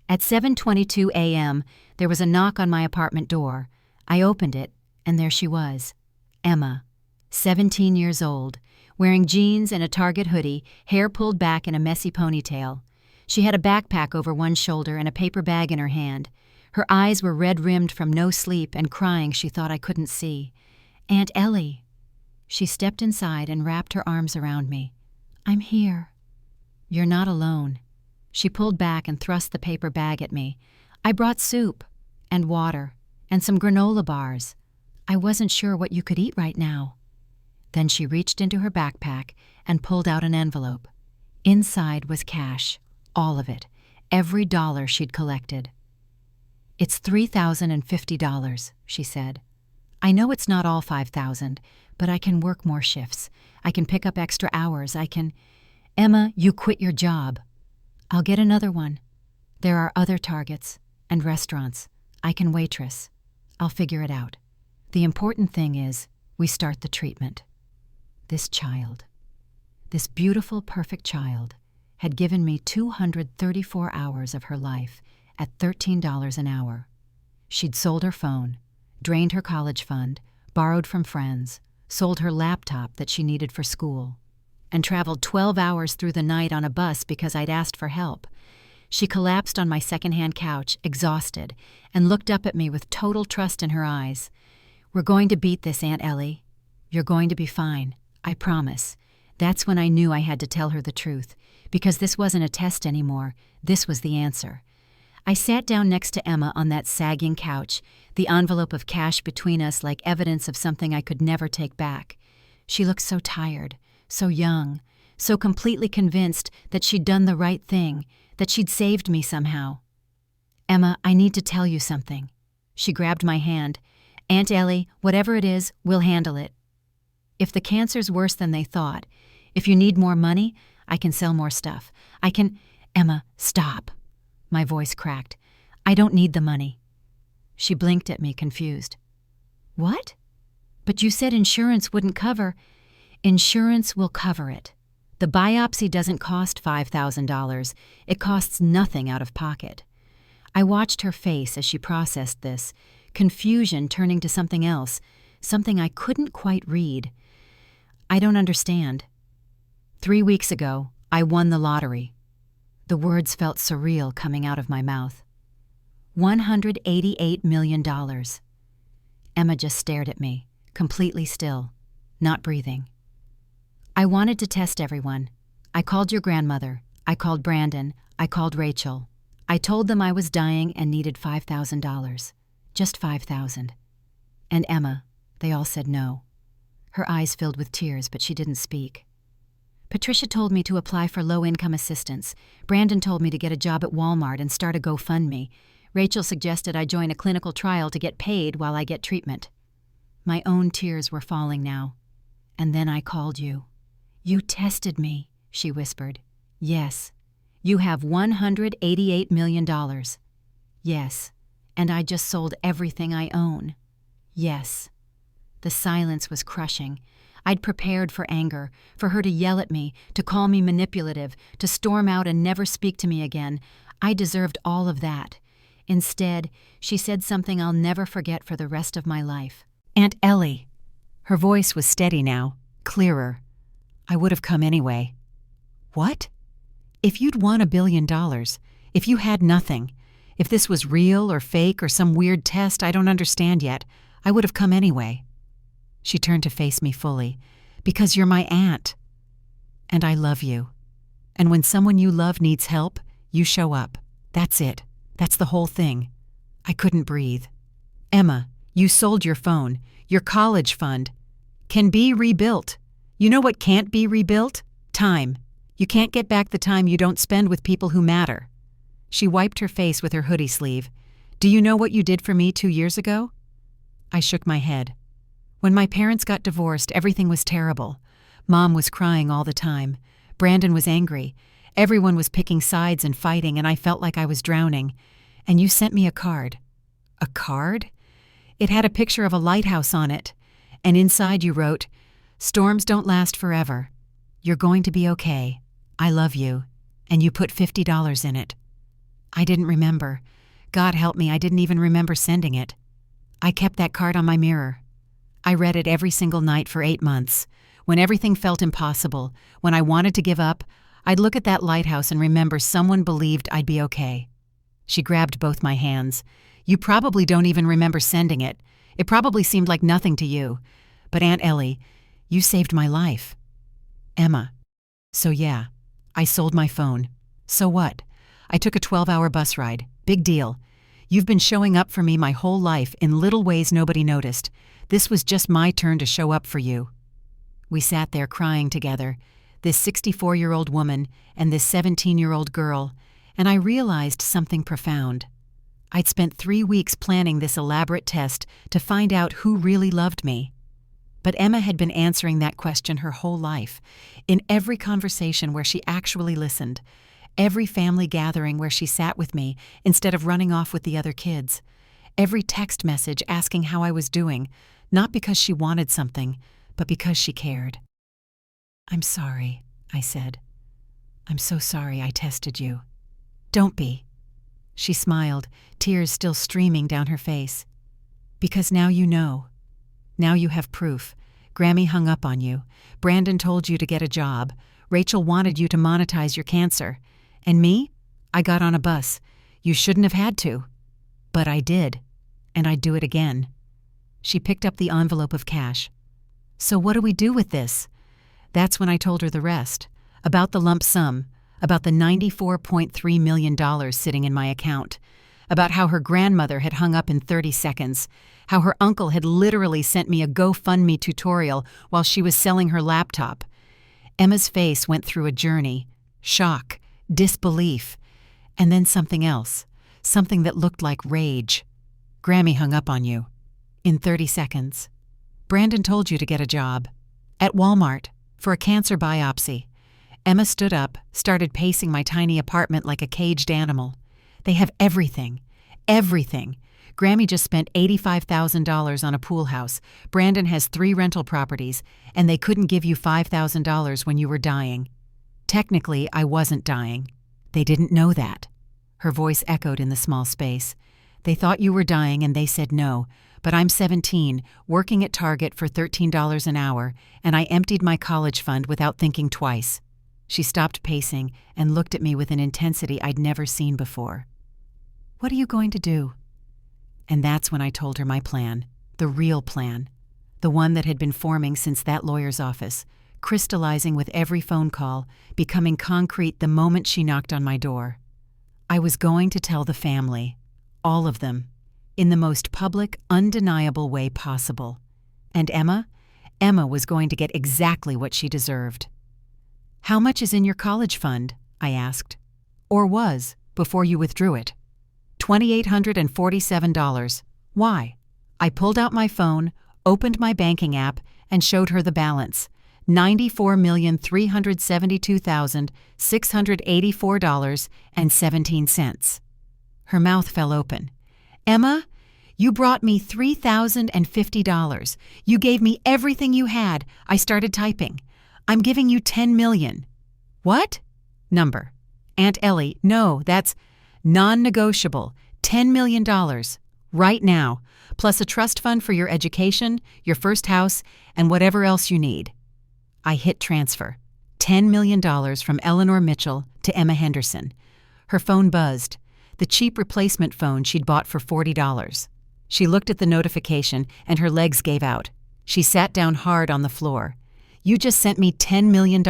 At 7:22 a.m., there was a knock on my apartment door. I opened it, and there she was. Emma, 17 years old, wearing jeans and a Target hoodie, hair pulled back in a messy ponytail. She had a backpack over one shoulder and a paper bag in her hand. Her eyes were red-rimmed from no sleep and crying she thought I couldn't see. "Aunt Ellie." She stepped inside and wrapped her arms around me. "I'm here." "You're not alone." She pulled back and thrust the paper bag at me. "I brought soup and water and some granola bars. I wasn't sure what you could eat right now." Then she reached into her backpack and pulled out an envelope. Inside was cash, all of it, every dollar she'd collected. "It's $3,050, she said. "I know it's not all $5,000, but I can work more shifts. I can pick up extra hours. I can—" "Emma, you quit your job." "I'll get another one. There are other Targets and restaurants. I can waitress. I'll figure it out. The important thing is we start the treatment." This child, this beautiful, perfect child, had given me 234 hours of her life at $13 an hour. She'd sold her phone, drained her college fund, borrowed from friends, sold her laptop that she needed for school, and traveled 12 hours through the night on a bus because I'd asked for help. She collapsed on my secondhand couch, exhausted, and looked up at me with total trust in her eyes. "We're going to beat this, Aunt Ellie. You're going to be fine. I promise." That's when I knew I had to tell her the truth, because this wasn't a test anymore. This was the answer. I sat down next to Emma on that sagging couch, the envelope of cash between us like evidence of something I could never take back. She looked so tired, so young, so completely convinced that she'd done the right thing, that she'd saved me somehow. "Emma, I need to tell you something." She grabbed my hand. "Aunt Ellie, whatever it is, we'll handle it. If the cancer's worse than they thought, if you need more money, I can sell more stuff. I can—" "Emma, stop." My voice cracked. "I don't need the money." She blinked at me, confused. "What? But you said insurance wouldn't cover—" "Insurance will cover it. The biopsy doesn't cost $5,000. It costs nothing out of pocket." I watched her face as she processed this, confusion turning to something else, something I couldn't quite read. "I don't understand." 3 weeks ago, I won the lottery. The words felt surreal coming out of my mouth. $188 million. Emma just stared at me, completely still, not breathing. "I wanted to test everyone. I called your grandmother. I called Brandon. I called Rachel. I told them I was dying and needed $5,000. Just $5,000. And Emma, they all said no." Her eyes filled with tears, but she didn't speak. "Patricia told me to apply for low-income assistance. Brandon told me to get a job at Walmart and start a GoFundMe. Rachel suggested I join a clinical trial to get paid while I get treatment." My own tears were falling now. "And then I called you." "You tested me," she whispered. "Yes. You have $188 million. "Yes. And I just sold everything I own." "Yes." The silence was crushing. I'd prepared for anger, for her to yell at me, to call me manipulative, to storm out and never speak to me again. I deserved all of that. Instead, she said something I'll never forget for the rest of my life. "Aunt Ellie." Her voice was steady now, clearer. "I would have come anyway." "What?" "If you'd won $1 billion, if you had nothing, if this was real or fake or some weird test I don't understand yet, I would have come anyway." She turned to face me fully. "Because you're my aunt. And I love you. And when someone you love needs help, you show up. That's it. That's the whole thing." I couldn't breathe. "Emma, you sold your phone, your college fund. Can be rebuilt. You know what can't be rebuilt? Time. You can't get back the time you don't spend with people who matter." She wiped her face with her hoodie sleeve. "Do you know what you did for me 2 years ago?" I shook my head. "When my parents got divorced, everything was terrible. Mom was crying all the time. Brandon was angry. Everyone was picking sides and fighting, and I felt like I was drowning. And you sent me a card." "A card?" "It had a picture of a lighthouse on it. And inside you wrote, 'Storms don't last forever. You're going to be okay. I love you.' And you put $50 in it." I didn't remember. God help me, I didn't even remember sending it. I kept that card on my mirror. I read it every single night for 8 months. When everything felt impossible, when I wanted to give up, I'd look at that lighthouse and remember someone believed I'd be okay. She grabbed both my hands. "You probably don't even remember sending it. It probably seemed like nothing to you. But Aunt Ellie, you saved my life." "Emma." "So yeah, I sold my phone. So what? I took a 12-hour bus ride. Big deal. You've been showing up for me my whole life in little ways nobody noticed. This was just my turn to show up for you." We sat there crying together, this 64-year-old woman and this 17-year-old girl, and I realized something profound. I'd spent 3 weeks planning this elaborate test to find out who really loved me. But Emma had been answering that question her whole life, in every conversation where she actually listened, every family gathering where she sat with me instead of running off with the other kids, every text message asking how I was doing, not because she wanted something, but because she cared. "I'm sorry," I said. "I'm so sorry I tested you." "Don't be." She smiled, tears still streaming down her face. "Because now you know. Now you have proof. Grammy hung up on you. Brandon told you to get a job. Rachel wanted you to monetize your cancer. And me? I got on a bus. You shouldn't have had to. But I did, and I'd do it again. She picked up the envelope of cash. So what do we do with this? That's when I told her the rest. About the lump sum, about the $94.3 million sitting in my account, about how her grandmother had hung up in 30 seconds, how her uncle had literally sent me a GoFundMe tutorial while she was selling her laptop. Emma's face went through a journey, shock, disbelief, and then something else, something that looked like rage. Grammy hung up on you. In 30 seconds. Brandon told you to get a job. At Walmart, for a cancer biopsy. Emma stood up, started pacing my tiny apartment like a caged animal. They have everything. Everything. Grammy just spent $85,000 on a pool house. Brandon has 3 rental properties, and they couldn't give you $5,000 when you were dying. Technically, I wasn't dying. They didn't know that. Her voice echoed in the small space. They thought you were dying and they said no, but I'm 17, working at Target for $13 an hour, and I emptied my college fund without thinking twice. She stopped pacing and looked at me with an intensity I'd never seen before. What are you going to do? And that's when I told her my plan, the real plan, the one that had been forming since that lawyer's office, crystallizing with every phone call, becoming concrete the moment she knocked on my door. I was going to tell the family, all of them, in the most public, undeniable way possible. And Emma was going to get exactly what she deserved. How much is in your college fund? I asked. Or was, before you withdrew it. $2,847. Why? I pulled out my phone, opened my banking app, and showed her the balance. $94,372,684.17. Her mouth fell open. Emma, you brought me $3,050. You gave me everything you had. I started typing. I'm giving you $10 million. What? Number. Aunt Ellie, no, that's non-negotiable. $10 million. Right now. Plus a trust fund for your education, your first house, and whatever else you need. I hit transfer. $10 million from Eleanor Mitchell to Emma Henderson. Her phone buzzed. The cheap replacement phone she'd bought for $40. She looked at the notification and her legs gave out. She sat down hard on the floor. You just sent me $10 million.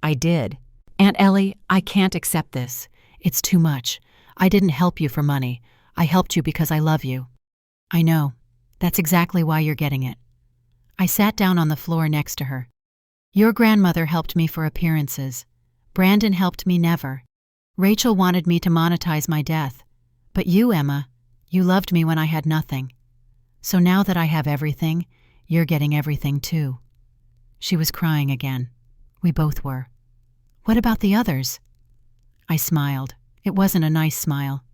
I did. Aunt Ellie, I can't accept this. It's too much. I didn't help you for money. I helped you because I love you. I know. That's exactly why you're getting it. I sat down on the floor next to her. Your grandmother helped me for appearances. Brandon helped me never. Rachel wanted me to monetize my death. But you, Emma, you loved me when I had nothing. So now that I have everything, you're getting everything too. She was crying again. We both were. What about the others? I smiled. It wasn't a nice smile.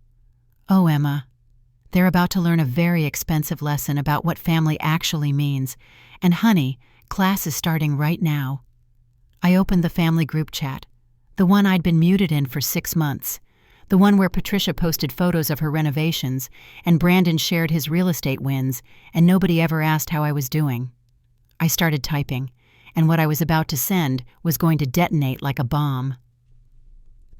Oh, Emma. They're about to learn a very expensive lesson about what family actually means. And honey, class is starting right now. I opened the family group chat, the one I'd been muted in for 6 months, the one where Patricia posted photos of her renovations and Brandon shared his real estate wins, and nobody ever asked how I was doing. I started typing, and what I was about to send was going to detonate like a bomb.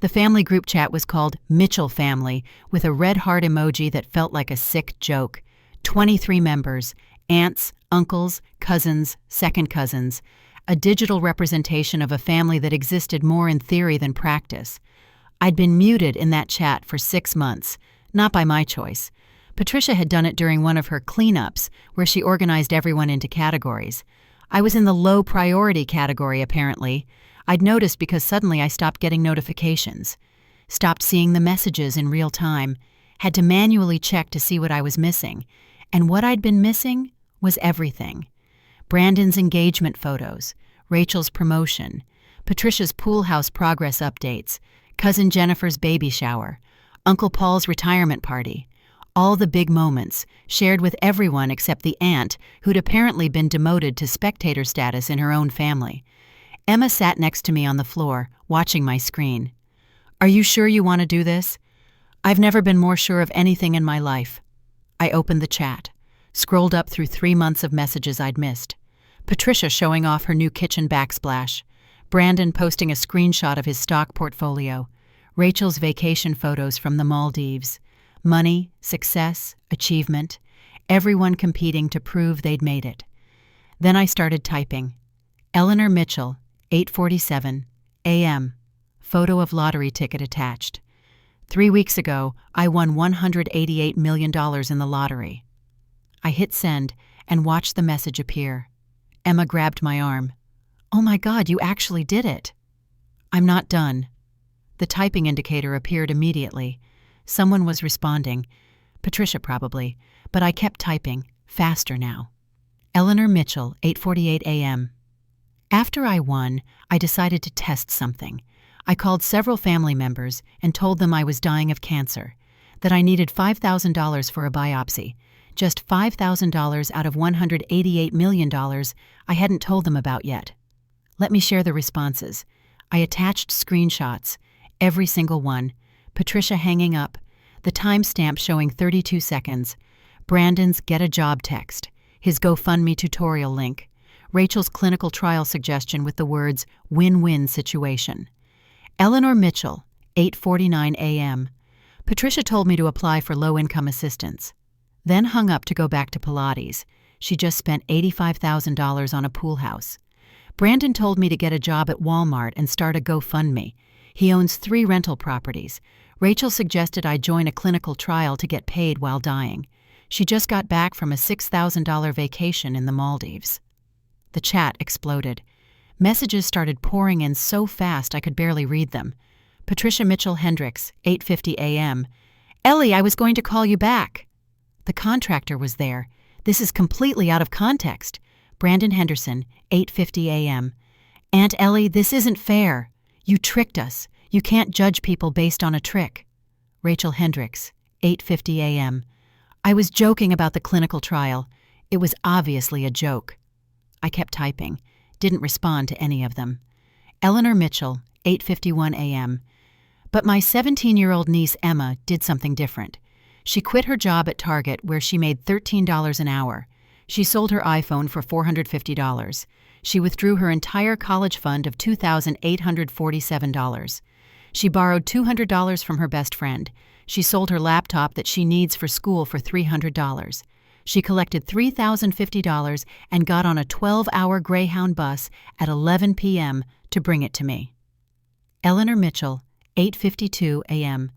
The family group chat was called Mitchell Family, with a red heart emoji that felt like a sick joke. 23 members, aunts, uncles, cousins, second cousins, a digital representation of a family that existed more in theory than practice. I'd been muted in that chat for 6 months, not by my choice. Patricia had done it during one of her cleanups, where she organized everyone into categories. I was in the low priority category, apparently. I'd noticed because suddenly I stopped getting notifications, stopped seeing the messages in real time, had to manually check to see what I was missing. And what I'd been missing was everything. Brandon's engagement photos, Rachel's promotion, Patricia's pool house progress updates, Cousin Jennifer's baby shower, Uncle Paul's retirement party. All the big moments, shared with everyone except the aunt who'd apparently been demoted to spectator status in her own family. Emma sat next to me on the floor, watching my screen. Are you sure you want to do this? I've never been more sure of anything in my life. I opened the chat, scrolled up through 3 months of messages I'd missed. Patricia showing off her new kitchen backsplash. Brandon posting a screenshot of his stock portfolio. Rachel's vacation photos from the Maldives. Money, success, achievement, everyone competing to prove they'd made it. Then I started typing. Eleanor Mitchell, 8:47 a.m. Photo of lottery ticket attached. 3 weeks ago, I won $188 million in the lottery. I hit send and watched the message appear. Emma grabbed my arm. "Oh my God, you actually did it." "I'm not done." The typing indicator appeared immediately. Someone was responding. Patricia probably, but I kept typing, faster now. Eleanor Mitchell, 8:48 a.m. After I won, I decided to test something. I called several family members and told them I was dying of cancer, that I needed $5,000 for a biopsy, just $5,000 out of $188 million I hadn't told them about yet. Let me share the responses. I attached screenshots, every single one. Patricia hanging up, the timestamp showing 32 seconds, Brandon's get a job text, his GoFundMe tutorial link, Rachel's clinical trial suggestion with the words win-win situation. Eleanor Mitchell, 8:49 a.m. Patricia told me to apply for low-income assistance. Then hung up to go back to Pilates. She just spent $85,000 on a pool house. Brandon told me to get a job at Walmart and start a GoFundMe. He owns 3 rental properties. Rachel suggested I join a clinical trial to get paid while dying. She just got back from a $6,000 vacation in the Maldives. The chat exploded. Messages started pouring in so fast I could barely read them. Patricia Mitchell Hendricks, 8:50 a.m. "Ellie, I was going to call you back." The contractor was there. "This is completely out of context." Brandon Henderson, 8:50 a.m. "Aunt Ellie, this isn't fair. You tricked us. You can't judge people based on a trick." Rachel Hendricks, 8:50 a.m. "I was joking about the clinical trial. It was obviously a joke." I kept typing. Didn't respond to any of them. Eleanor Mitchell, 8:51 a.m. But my 17-year-old niece Emma did something different. She quit her job at Target where she made $13 an hour. She sold her iPhone for $450. She withdrew her entire college fund of $2,847. She borrowed $200 from her best friend. She sold her laptop that she needs for school for $300. She collected $3,050 and got on a 12-hour Greyhound bus at 11 p.m. to bring it to me. Eleanor Mitchell, 8:52 a.m.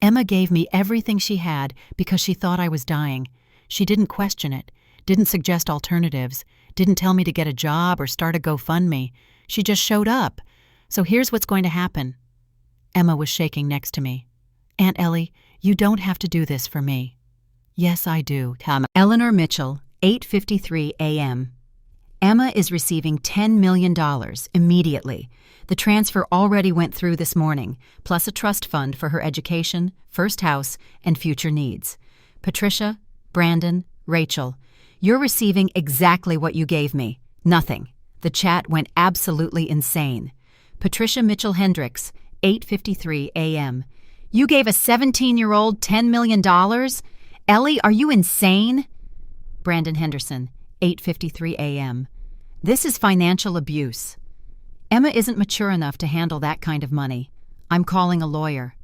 Emma gave me everything she had because she thought I was dying. She didn't question it, didn't suggest alternatives, didn't tell me to get a job or start a GoFundMe. She just showed up. So here's what's going to happen. Emma was shaking next to me. "Aunt Ellie, you don't have to do this for me." "Yes, I do." Eleanor Mitchell, 8:53 a.m. Emma is receiving $10 million immediately. The transfer already went through this morning, plus a trust fund for her education, first house, and future needs. Patricia, Brandon, Rachel, you're receiving exactly what you gave me. Nothing. The chat went absolutely insane. Patricia Mitchell Hendricks, 8:53 a.m. You gave a 17-year-old $10 million? Ellie, are you insane? Brandon Henderson, 8:53 a.m. This is financial abuse. Emma isn't mature enough to handle that kind of money. I'm calling a lawyer.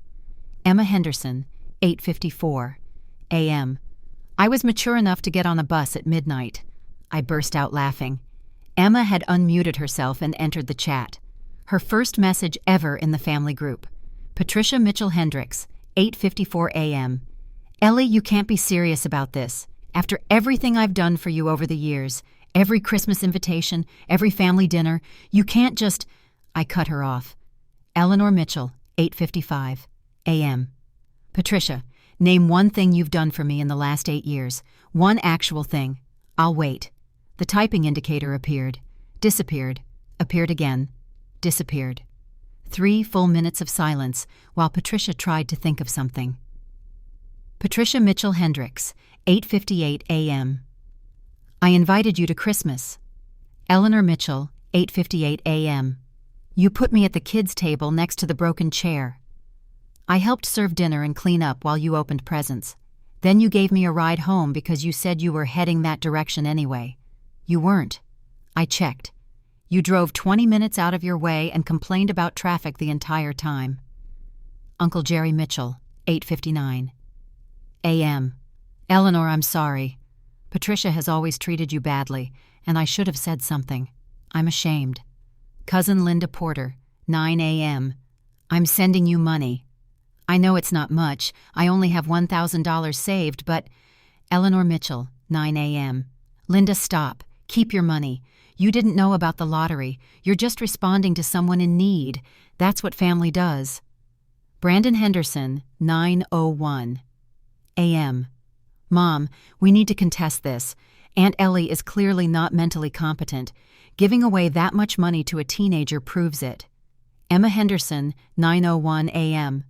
Emma Henderson, 8:54 a.m. I was mature enough to get on a bus at midnight. I burst out laughing. Emma had unmuted herself and entered the chat. Her first message ever in the family group. Patricia Mitchell Hendricks, 8:54 a.m. Ellie, you can't be serious about this. After everything I've done for you over the years, every Christmas invitation, every family dinner, you can't just... I cut her off. Eleanor Mitchell, 8:55 a.m. Patricia, name one thing you've done for me in the last 8 years. One actual thing. I'll wait. The typing indicator appeared, disappeared, appeared again, disappeared. 3 full minutes of silence while Patricia tried to think of something. Patricia Mitchell Hendricks, 8:58 a.m. I invited you to Christmas. Eleanor Mitchell, 8:58 a.m. You put me at the kids' table next to the broken chair. I helped serve dinner and clean up while you opened presents. Then you gave me a ride home because you said you were heading that direction anyway. You weren't. I checked. You drove 20 minutes out of your way and complained about traffic the entire time. Uncle Jerry Mitchell, 8:59 a.m. Eleanor, I'm sorry. Patricia has always treated you badly, and I should have said something. I'm ashamed. Cousin Linda Porter, 9 a.m. I'm sending you money. I know it's not much. I only have $1,000 saved, but... Eleanor Mitchell, 9 a.m. Linda, stop. Keep your money. You didn't know about the lottery. You're just responding to someone in need. That's what family does. Brandon Henderson, 9:01 a.m. Mom, we need to contest this. Aunt Ellie is clearly not mentally competent. Giving away that much money to a teenager proves it. Emma Henderson, 9:01 a.m.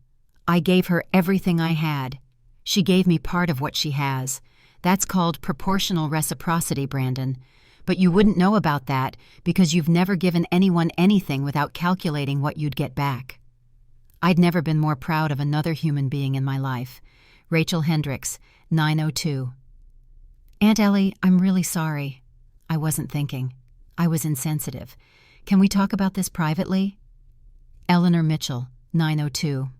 I gave her everything I had. She gave me part of what she has. That's called proportional reciprocity, Brandon. But you wouldn't know about that because you've never given anyone anything without calculating what you'd get back. I'd never been more proud of another human being in my life. Rachel Hendricks, 9:02. Aunt Ellie, I'm really sorry. I wasn't thinking. I was insensitive. Can we talk about this privately? Eleanor Mitchell, 9:02.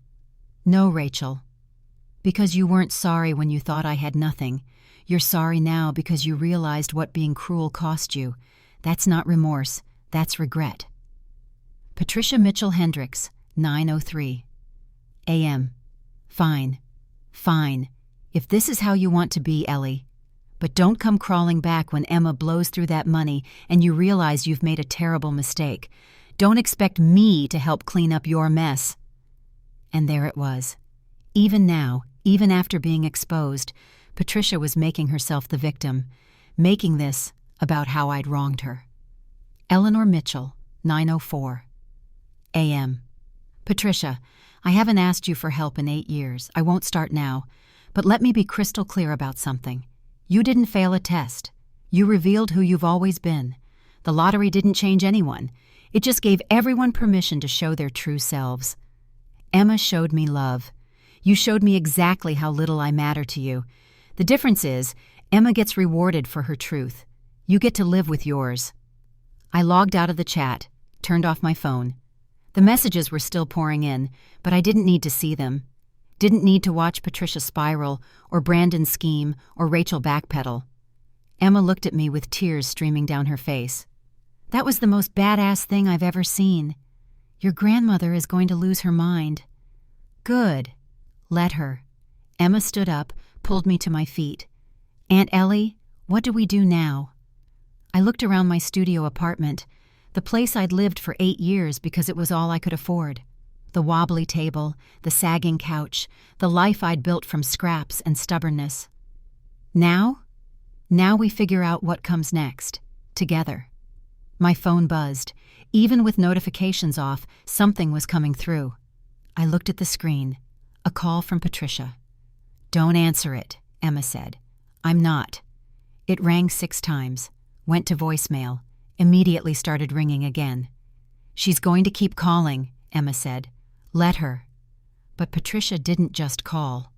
No, Rachel. Because you weren't sorry when you thought I had nothing. You're sorry now because you realized what being cruel cost you. That's not remorse. That's regret. Patricia Mitchell Hendricks, 9:03 a.m. Fine. Fine. If this is how you want to be, Ellie. But don't come crawling back when Emma blows through that money and you realize you've made a terrible mistake. Don't expect me to help clean up your mess. And there it was. Even now, even after being exposed, Patricia was making herself the victim, making this about how I'd wronged her. Eleanor Mitchell, 9:04 a.m. Patricia, I haven't asked you for help in 8 years. I won't start now. But let me be crystal clear about something. You didn't fail a test. You revealed who you've always been. The lottery didn't change anyone. It just gave everyone permission to show their true selves. Emma showed me love. You showed me exactly how little I matter to you. The difference is, Emma gets rewarded for her truth. You get to live with yours. I logged out of the chat, turned off my phone. The messages were still pouring in, but I didn't need to see them. Didn't need to watch Patricia spiral, or Brandon scheme, or Rachel backpedal. Emma looked at me with tears streaming down her face. That was the most badass thing I've ever seen. Your grandmother is going to lose her mind. Good. Let her. Emma stood up, pulled me to my feet. Aunt Ellie, what do we do now? I looked around my studio apartment, the place I'd lived for 8 years because it was all I could afford. The wobbly table, the sagging couch, the life I'd built from scraps and stubbornness. Now? Now we figure out what comes next, together. My phone buzzed. Even with notifications off, something was coming through. I looked at the screen. A call from Patricia. Don't answer it, Emma said. I'm not. It rang 6 times, went to voicemail, immediately started ringing again. She's going to keep calling, Emma said. Let her. But Patricia didn't just call.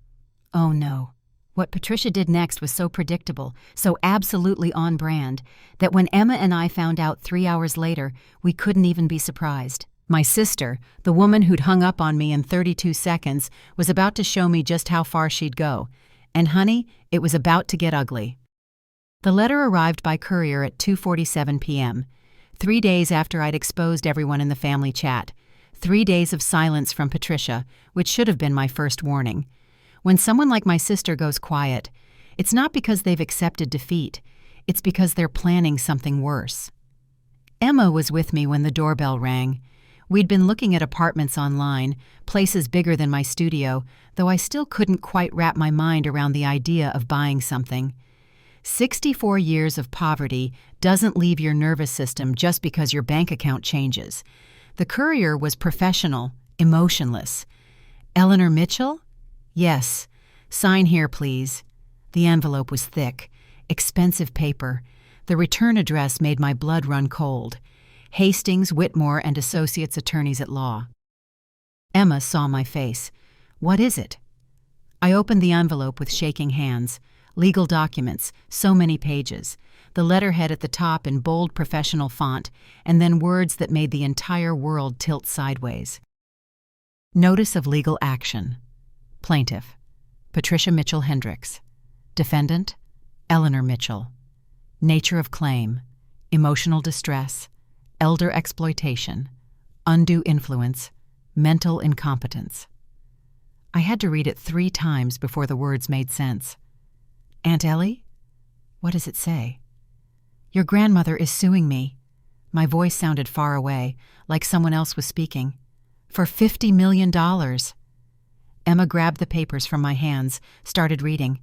Oh no. What Patricia did next was so predictable, so absolutely on brand, that when Emma and I found out 3 hours later, we couldn't even be surprised. My sister, the woman who'd hung up on me in 32 seconds, was about to show me just how far she'd go. And honey, it was about to get ugly. The letter arrived by courier at 2:47 p.m., 3 days after I'd exposed everyone in the family chat. 3 days of silence from Patricia, which should have been my first warning. When someone like my sister goes quiet, it's not because they've accepted defeat. It's because they're planning something worse. Emma was with me when the doorbell rang. We'd been looking at apartments online, places bigger than my studio, though I still couldn't quite wrap my mind around the idea of buying something. 64 years of poverty doesn't leave your nervous system just because your bank account changes. The courier was professional, emotionless. Eleanor Mitchell? Yes. Sign here, please. The envelope was thick, expensive paper. The return address made my blood run cold. Hastings, Whitmore, and Associates Attorneys at Law. Emma saw my face. What is it? I opened the envelope with shaking hands. Legal documents, so many pages. The letterhead at the top in bold professional font, and then words that made the entire world tilt sideways. Notice of legal action. Plaintiff: Patricia Mitchell Hendricks. Defendant: Eleanor Mitchell. Nature of claim: emotional distress, elder exploitation, undue influence, mental incompetence. I had to read it 3 times before the words made sense. Aunt Ellie? What does it say? Your grandmother is suing me. My voice sounded far away, like someone else was speaking. For $50 million. Emma grabbed the papers from my hands, started reading.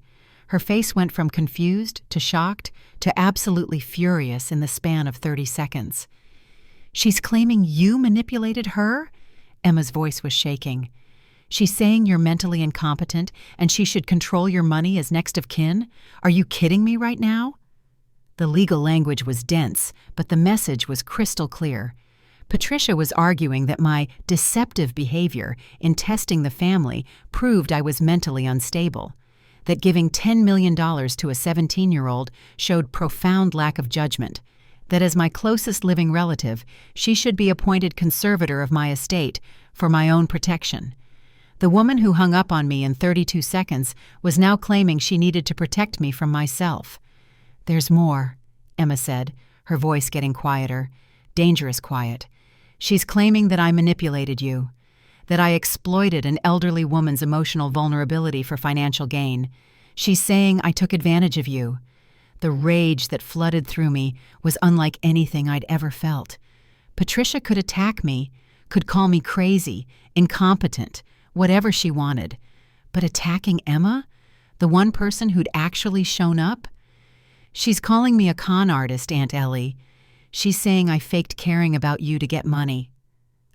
Her face went from confused to shocked to absolutely furious in the span of 30 seconds. She's claiming you manipulated her? Emma's voice was shaking. She's saying you're mentally incompetent and she should control your money as next of kin? Are you kidding me right now? The legal language was dense, but the message was crystal clear. Patricia was arguing that my deceptive behavior in testing the family proved I was mentally unstable, that giving $10 million to a 17-year-old showed profound lack of judgment, that as my closest living relative, she should be appointed conservator of my estate for my own protection. The woman who hung up on me in 32 seconds was now claiming she needed to protect me from myself. There's more, Emma said, her voice getting quieter, dangerous quiet. She's claiming that I manipulated you, that I exploited an elderly woman's emotional vulnerability for financial gain. She's saying I took advantage of you. The rage that flooded through me was unlike anything I'd ever felt. Patricia could attack me, could call me crazy, incompetent, whatever she wanted. But attacking Emma, the one person who'd actually shown up? She's calling me a con artist, Aunt Ellie. She's saying I faked caring about you to get money.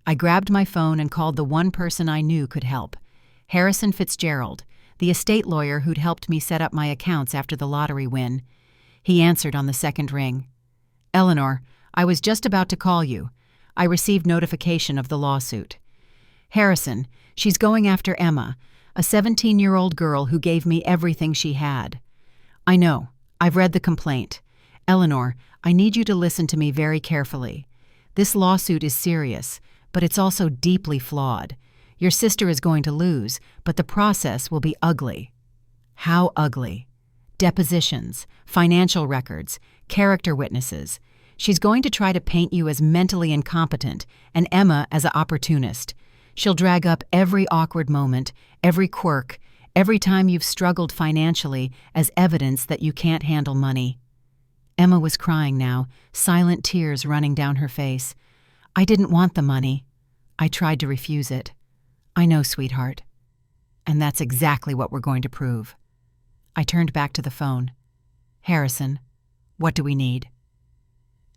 I grabbed my phone and called the one person I knew could help, Harrison Fitzgerald, the estate lawyer who'd helped me set up my accounts after the lottery win. He answered on the second ring. Eleanor, I was just about to call you. I received notification of the lawsuit. Harrison, she's going after Emma, a 17-year-old girl who gave me everything she had. I know. I've read the complaint. Eleanor, I need you to listen to me very carefully. This lawsuit is serious, but it's also deeply flawed. Your sister is going to lose, but the process will be ugly. How ugly? Depositions, financial records, character witnesses. She's going to try to paint you as mentally incompetent and Emma as an opportunist. She'll drag up every awkward moment, every quirk, every time you've struggled financially as evidence that you can't handle money. Emma was crying now, silent tears running down her face. I didn't want the money. I tried to refuse it. I know, sweetheart. And that's exactly what we're going to prove. I turned back to the phone. Harrison, what do we need?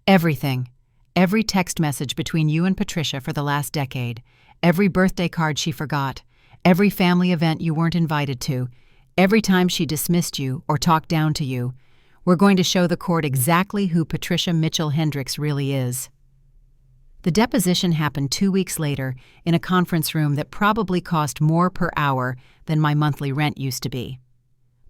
Everything. Every text message between you and Patricia for the last decade. Every birthday card she forgot. Every family event you weren't invited to. Every time she dismissed you or talked down to you. We're going to show the court exactly who Patricia Mitchell Hendricks really is. The deposition happened 2 weeks later in a conference room that probably cost more per hour than my monthly rent used to be.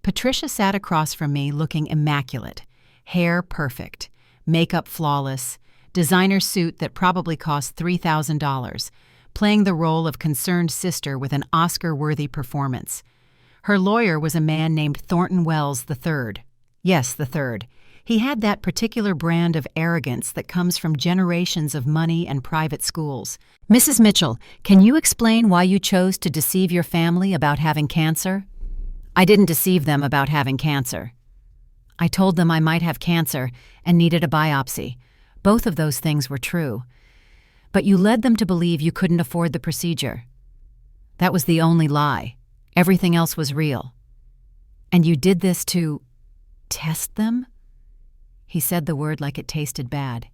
Patricia sat across from me looking immaculate, hair perfect, makeup flawless, designer suit that probably cost $3,000, playing the role of concerned sister with an Oscar-worthy performance. Her lawyer was a man named Thornton Wells III. Yes, the third. He had that particular brand of arrogance that comes from generations of money and private schools. Mrs. Mitchell, can you explain why you chose to deceive your family about having cancer? I didn't deceive them about having cancer. I told them I might have cancer and needed a biopsy. Both of those things were true. But you led them to believe you couldn't afford the procedure. That was the only lie. Everything else was real. And you did this to test them? He said the word like it tasted bad.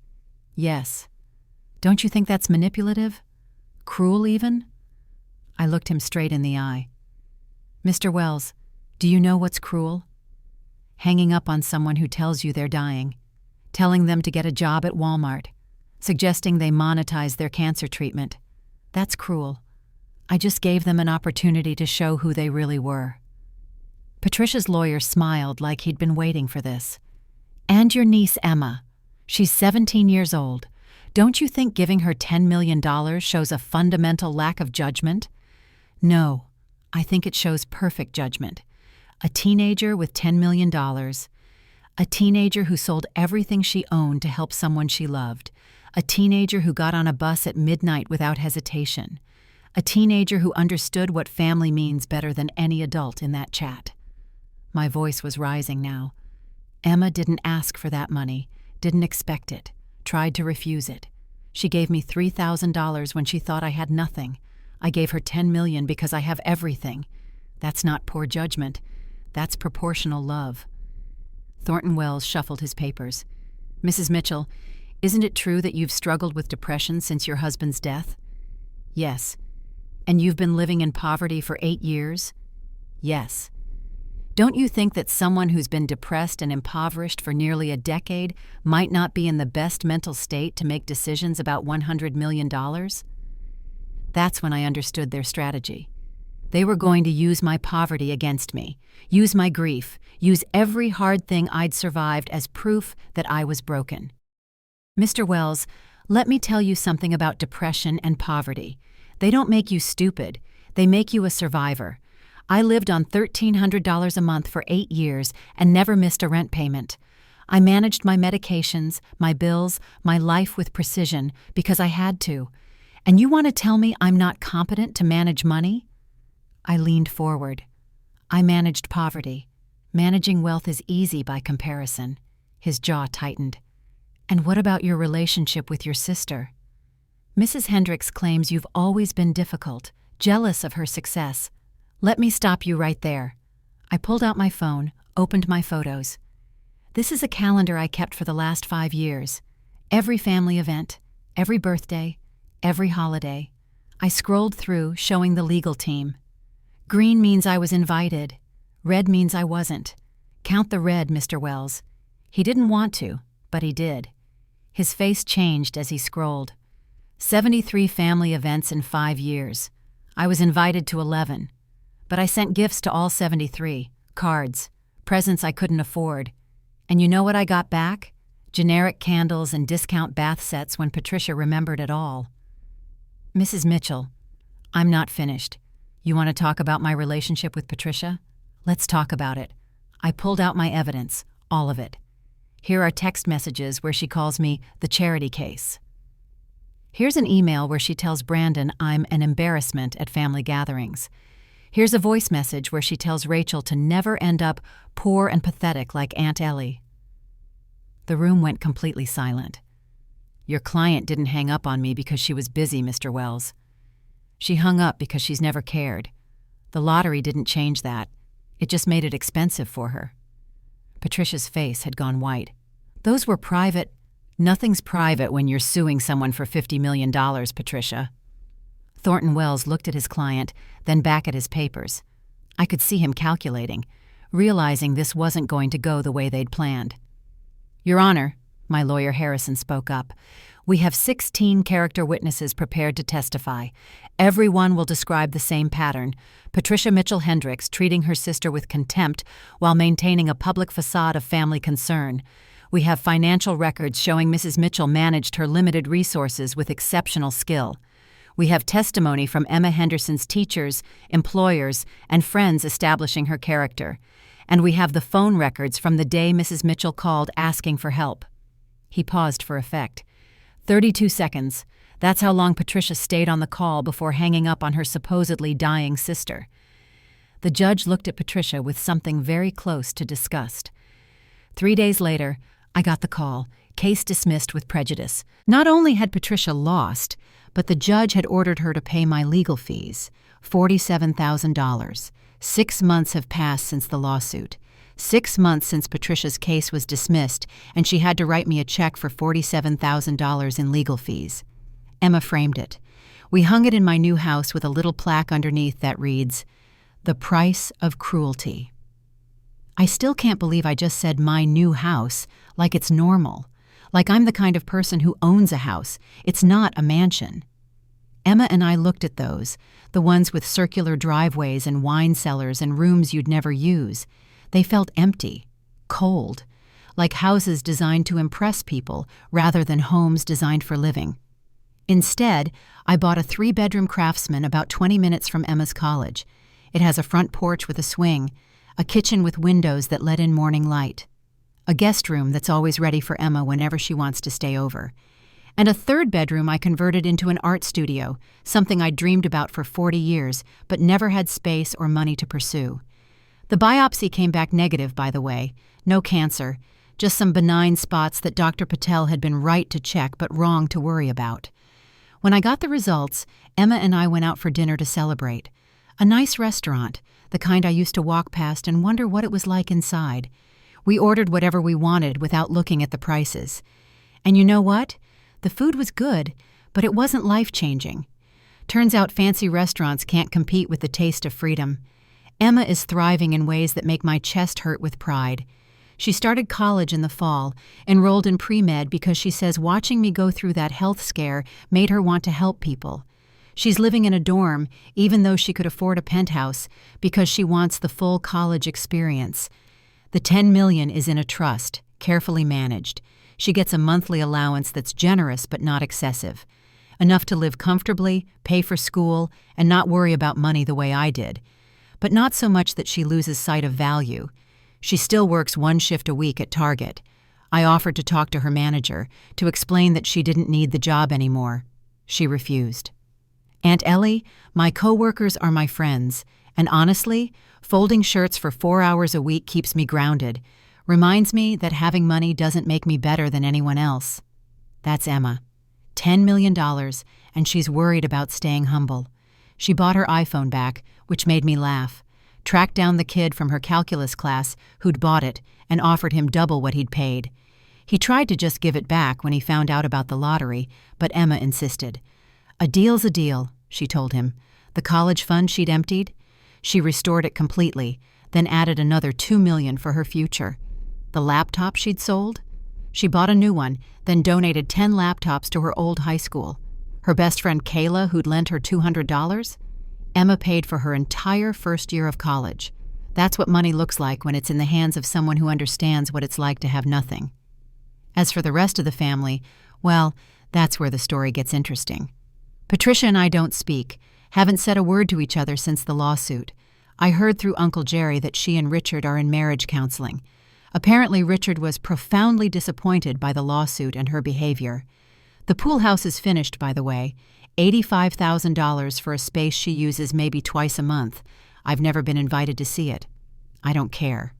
Yes. Don't you think that's manipulative? Cruel, even? I looked him straight in the eye. Mr. Wells, do you know what's cruel? Hanging up on someone who tells you they're dying, telling them to get a job at Walmart, suggesting they monetize their cancer treatment. That's cruel. I just gave them an opportunity to show who they really were. Patricia's lawyer smiled like he'd been waiting for this. And your niece, Emma. She's 17 years old. Don't you think giving her $10 million shows a fundamental lack of judgment? No, I think it shows perfect judgment. A teenager with $10 million, a teenager who sold everything she owned to help someone she loved, a teenager who got on a bus at midnight without hesitation, a teenager who understood what family means better than any adult in that chat. My voice was rising now. Emma didn't ask for that money, didn't expect it, tried to refuse it. She gave me $3,000 when she thought I had nothing. I gave her $10 million because I have everything. That's not poor judgment. That's proportional love. Thornton Wells shuffled his papers. Mrs. Mitchell, isn't it true that you've struggled with depression since your husband's death? Yes. And you've been living in poverty for 8 years? Yes. Don't you think that someone who's been depressed and impoverished for nearly a decade might not be in the best mental state to make decisions about $100 million? That's when I understood their strategy. They were going to use my poverty against me, use my grief, use every hard thing I'd survived as proof that I was broken. Mr. Wells, let me tell you something about depression and poverty. They don't make you stupid. They make you a survivor. I lived on $1,300 a month for 8 years and never missed a rent payment. I managed my medications, my bills, my life with precision because I had to. And you want to tell me I'm not competent to manage money? I leaned forward. I managed poverty. Managing wealth is easy by comparison. His jaw tightened. And what about your relationship with your sister? Mrs. Hendricks claims you've always been difficult, jealous of her success. Let me stop you right there. I pulled out my phone, opened my photos. This is a calendar I kept for the last 5 years. Every family event, every birthday, every holiday. I scrolled through, showing the legal team. Green means I was invited. Red means I wasn't. Count the red, Mr. Wells. He didn't want to, but he did. His face changed as he scrolled. 73 family events in 5 years. I was invited to 11. But I sent gifts to all 73, cards, presents I couldn't afford. And you know what I got back? Generic candles and discount bath sets when Patricia remembered it all. Mrs. Mitchell, I'm not finished. You want to talk about my relationship with Patricia? Let's talk about it. I pulled out my evidence, all of it. Here are text messages where she calls me the charity case. Here's an email where she tells Brandon I'm an embarrassment at family gatherings. Here's a voice message where she tells Rachel to never end up poor and pathetic like Aunt Ellie. The room went completely silent. Your client didn't hang up on me because she was busy, Mr. Wells. She hung up because she's never cared. The lottery didn't change that. It just made it expensive for her. Patricia's face had gone white. Those were private. Nothing's private when you're suing someone for $50 million, Patricia. Thornton Wells looked at his client, then back at his papers. I could see him calculating, realizing this wasn't going to go the way they'd planned. Your Honor, my lawyer Harrison spoke up, we have 16 character witnesses prepared to testify. Everyone will describe the same pattern. Patricia Mitchell Hendricks treating her sister with contempt while maintaining a public facade of family concern. We have financial records showing Mrs. Mitchell managed her limited resources with exceptional skill. We have testimony from Emma Henderson's teachers, employers, and friends establishing her character. And we have the phone records from the day Mrs. Mitchell called asking for help. He paused for effect. 32 seconds. That's how long Patricia stayed on the call before hanging up on her supposedly dying sister. The judge looked at Patricia with something very close to disgust. 3 days later, I got the call. Case dismissed with prejudice. Not only had Patricia lost, but the judge had ordered her to pay my legal fees, $47,000. 6 months have passed since the lawsuit. 6 months since Patricia's case was dismissed, and she had to write me a check for $47,000 in legal fees. Emma framed it. We hung it in my new house with a little plaque underneath that reads, "The Price of Cruelty." I still can't believe I just said my new house, like it's normal. Like I'm the kind of person who owns a house. It's not a mansion. Emma and I looked at those, the ones with circular driveways and wine cellars and rooms you'd never use. They felt empty, cold, like houses designed to impress people rather than homes designed for living. Instead, I bought a 3-bedroom Craftsman about 20 minutes from Emma's college. It has a front porch with a swing, a kitchen with windows that let in morning light, a guest room that's always ready for Emma whenever she wants to stay over, and a 3rd bedroom I converted into an art studio, something I'd dreamed about for 40 years but never had space or money to pursue. The biopsy came back negative, by the way. No cancer, just some benign spots that Dr. Patel had been right to check but wrong to worry about. When I got the results, Emma and I went out for dinner to celebrate. A nice restaurant, the kind I used to walk past and wonder what it was like inside. We ordered whatever we wanted without looking at the prices. And you know what? The food was good, but it wasn't life-changing. Turns out fancy restaurants can't compete with the taste of freedom. Emma is thriving in ways that make my chest hurt with pride. She started college in the fall, enrolled in pre-med because she says watching me go through that health scare made her want to help people. She's living in a dorm, even though she could afford a penthouse, because she wants the full college experience. The $10 million is in a trust, carefully managed. She gets a monthly allowance that's generous but not excessive. Enough to live comfortably, pay for school, and not worry about money the way I did. But not so much that she loses sight of value. She still works 1 shift a week at Target. I offered to talk to her manager, to explain that she didn't need the job anymore. She refused. Aunt Ellie, my coworkers are my friends, and honestly, folding shirts for 4 hours a week keeps me grounded, reminds me that having money doesn't make me better than anyone else. That's Emma. $10 million, and she's worried about staying humble. She bought her iPhone back, which made me laugh. Tracked down the kid from her calculus class who'd bought it and offered him double what he'd paid. He tried to just give it back when he found out about the lottery, but Emma insisted. A deal's a deal, she told him. The college fund she'd emptied? She restored it completely, then added another $2 million for her future. The laptop she'd sold? She bought a new one, then donated 10 laptops to her old high school. Her best friend Kayla, who'd lent her $200? Emma paid for her entire first year of college. That's what money looks like when it's in the hands of someone who understands what it's like to have nothing. As for the rest of the family, well, that's where the story gets interesting. Patricia and I don't speak, haven't said a word to each other since the lawsuit. I heard through Uncle Jerry that she and Richard are in marriage counseling. Apparently Richard was profoundly disappointed by the lawsuit and her behavior. The pool house is finished, by the way. $85,000 for a space she uses maybe twice a month. I've never been invited to see it. I don't care.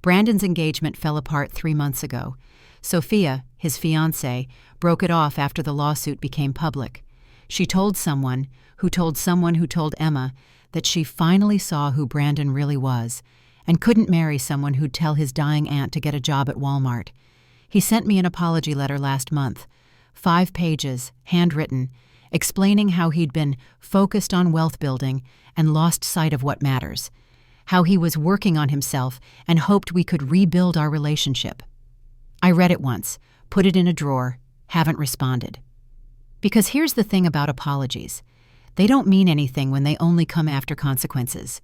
Brandon's engagement fell apart 3 months ago. Sophia, his fiancée, broke it off after the lawsuit became public. She told someone who told someone who told Emma that she finally saw who Brandon really was and couldn't marry someone who'd tell his dying aunt to get a job at Walmart. He sent me an apology letter last month, 5 pages, handwritten, explaining how he'd been focused on wealth building and lost sight of what matters, how he was working on himself and hoped we could rebuild our relationship. I read it once, put it in a drawer, haven't responded. Because here's the thing about apologies. They don't mean anything when they only come after consequences.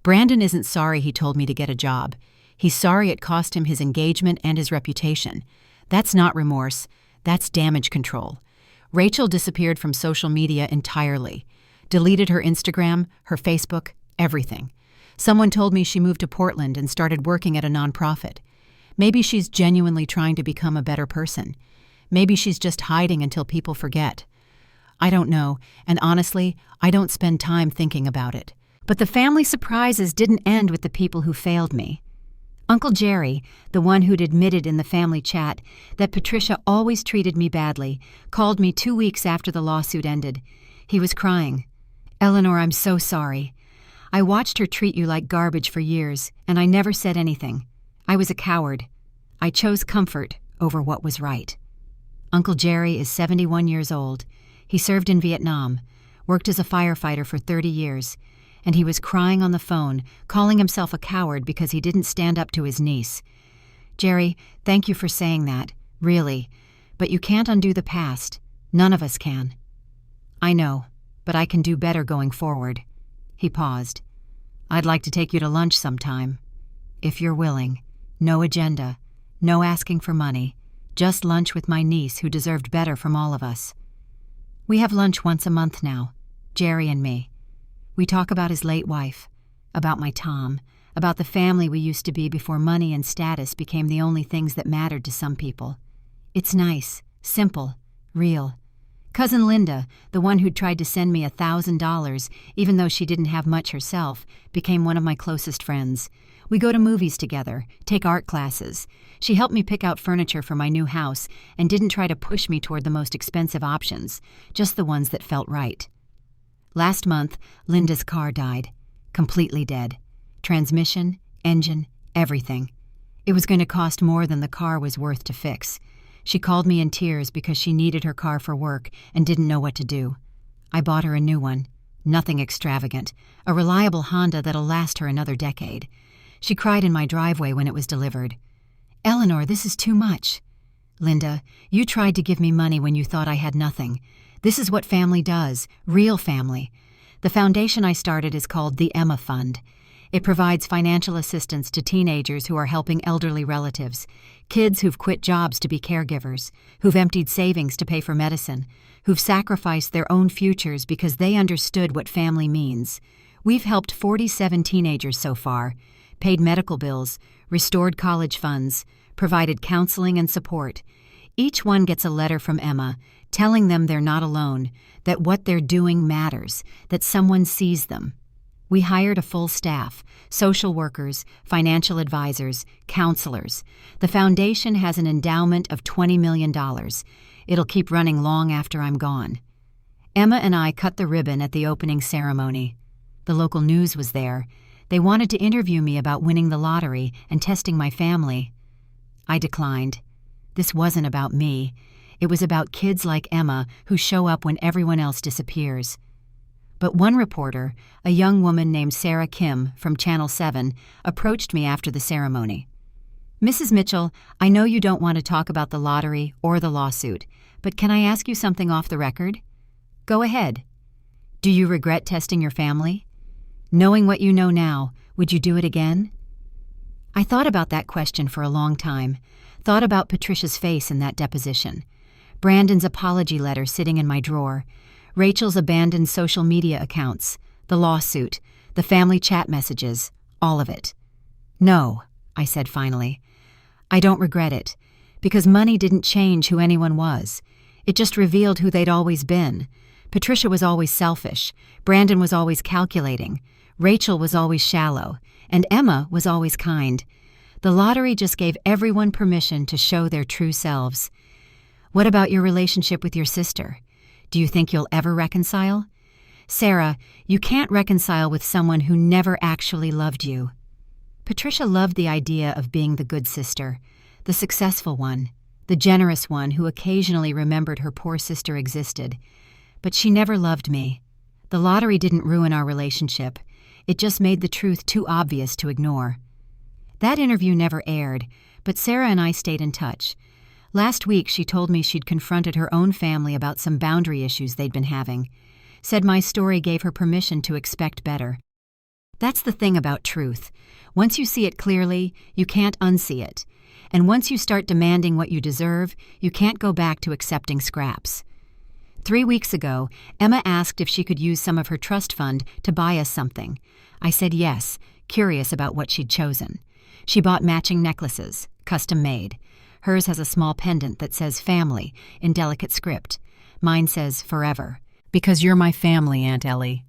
Brandon isn't sorry he told me to get a job. He's sorry it cost him his engagement and his reputation. That's not remorse. That's damage control. Rachel disappeared from social media entirely. Deleted her Instagram, her Facebook, everything. Someone told me she moved to Portland and started working at a nonprofit. Maybe she's genuinely trying to become a better person. Maybe she's just hiding until people forget. I don't know, and honestly, I don't spend time thinking about it. But the family surprises didn't end with the people who failed me. Uncle Jerry, the one who'd admitted in the family chat that Patricia always treated me badly, called me 2 weeks after the lawsuit ended. He was crying. "Eleanor, I'm so sorry. I watched her treat you like garbage for years, and I never said anything. I was a coward. I chose comfort over what was right." Uncle Jerry is 71 years old. He served in Vietnam, worked as a firefighter for 30 years, and he was crying on the phone, calling himself a coward because he didn't stand up to his niece. "Jerry, thank you for saying that, really. But you can't undo the past. None of us can." "I know, but I can do better going forward." He paused. "I'd like to take you to lunch sometime. If you're willing. No agenda. No asking for money. Just lunch with my niece who deserved better from all of us." We have lunch once a month now, Jerry and me. We talk about his late wife, about my Tom, about the family we used to be before money and status became the only things that mattered to some people. It's nice, simple, real. Cousin Linda, the one who'd tried to send me $1,000, even though she didn't have much herself, became one of my closest friends. We go to movies together, take art classes. She helped me pick out furniture for my new house and didn't try to push me toward the most expensive options, just the ones that felt right. Last month, Linda's car died. Completely dead. Transmission, engine, everything. It was going to cost more than the car was worth to fix. She called me in tears because she needed her car for work and didn't know what to do. I bought her a new one. Nothing extravagant. A reliable Honda that'll last her another decade. She cried in my driveway when it was delivered. "Eleanor, this is too much." "Linda, you tried to give me money when you thought I had nothing. This is what family does, real family. The foundation I started is called the Emma Fund. It provides financial assistance to teenagers who are helping elderly relatives, kids who've quit jobs to be caregivers, who've emptied savings to pay for medicine, who've sacrificed their own futures because they understood what family means. We've helped 47 teenagers so far, paid medical bills, restored college funds, provided counseling and support. Each one gets a letter from Emma telling them they're not alone, that what they're doing matters, that someone sees them. We hired a full staff, social workers, financial advisors, counselors. The foundation has an endowment of $20 million. It'll keep running long after I'm gone. Emma and I cut the ribbon at the opening ceremony. The local news was there. They wanted to interview me about winning the lottery and testing my family. I declined. This wasn't about me. It was about kids like Emma who show up when everyone else disappears. But one reporter, a young woman named Sarah Kim from Channel 7, approached me after the ceremony. "Mrs. Mitchell, I know you don't want to talk about the lottery or the lawsuit, but can I ask you something off the record?" "Go ahead." "Do you regret testing your family? Knowing what you know now, would you do it again?" I thought about that question for a long time, thought about Patricia's face in that deposition, Brandon's apology letter sitting in my drawer, Rachel's abandoned social media accounts, the lawsuit, the family chat messages, all of it. "No," I said finally. "I don't regret it, because money didn't change who anyone was. It just revealed who they'd always been. Patricia was always selfish, Brandon was always calculating, Rachel was always shallow, and Emma was always kind. The lottery just gave everyone permission to show their true selves. What about your relationship with your sister? Do you think you'll ever reconcile? Sarah, you can't reconcile with someone who never actually loved you." Patricia loved the idea of being the good sister, the successful one, the generous one who occasionally remembered her poor sister existed. But she never loved me. The lottery didn't ruin our relationship. It just made the truth too obvious to ignore. That interview never aired, but Sarah and I stayed in touch. Last week she told me she'd confronted her own family about some boundary issues they'd been having. Said my story gave her permission to expect better. That's the thing about truth. Once you see it clearly, you can't unsee it. And once you start demanding what you deserve, you can't go back to accepting scraps. 3 weeks ago, Emma asked if she could use some of her trust fund to buy us something. I said yes, curious about what she'd chosen. She bought matching necklaces, custom made. Hers has a small pendant that says family in delicate script. Mine says forever. "Because you're my family, Aunt Ellie.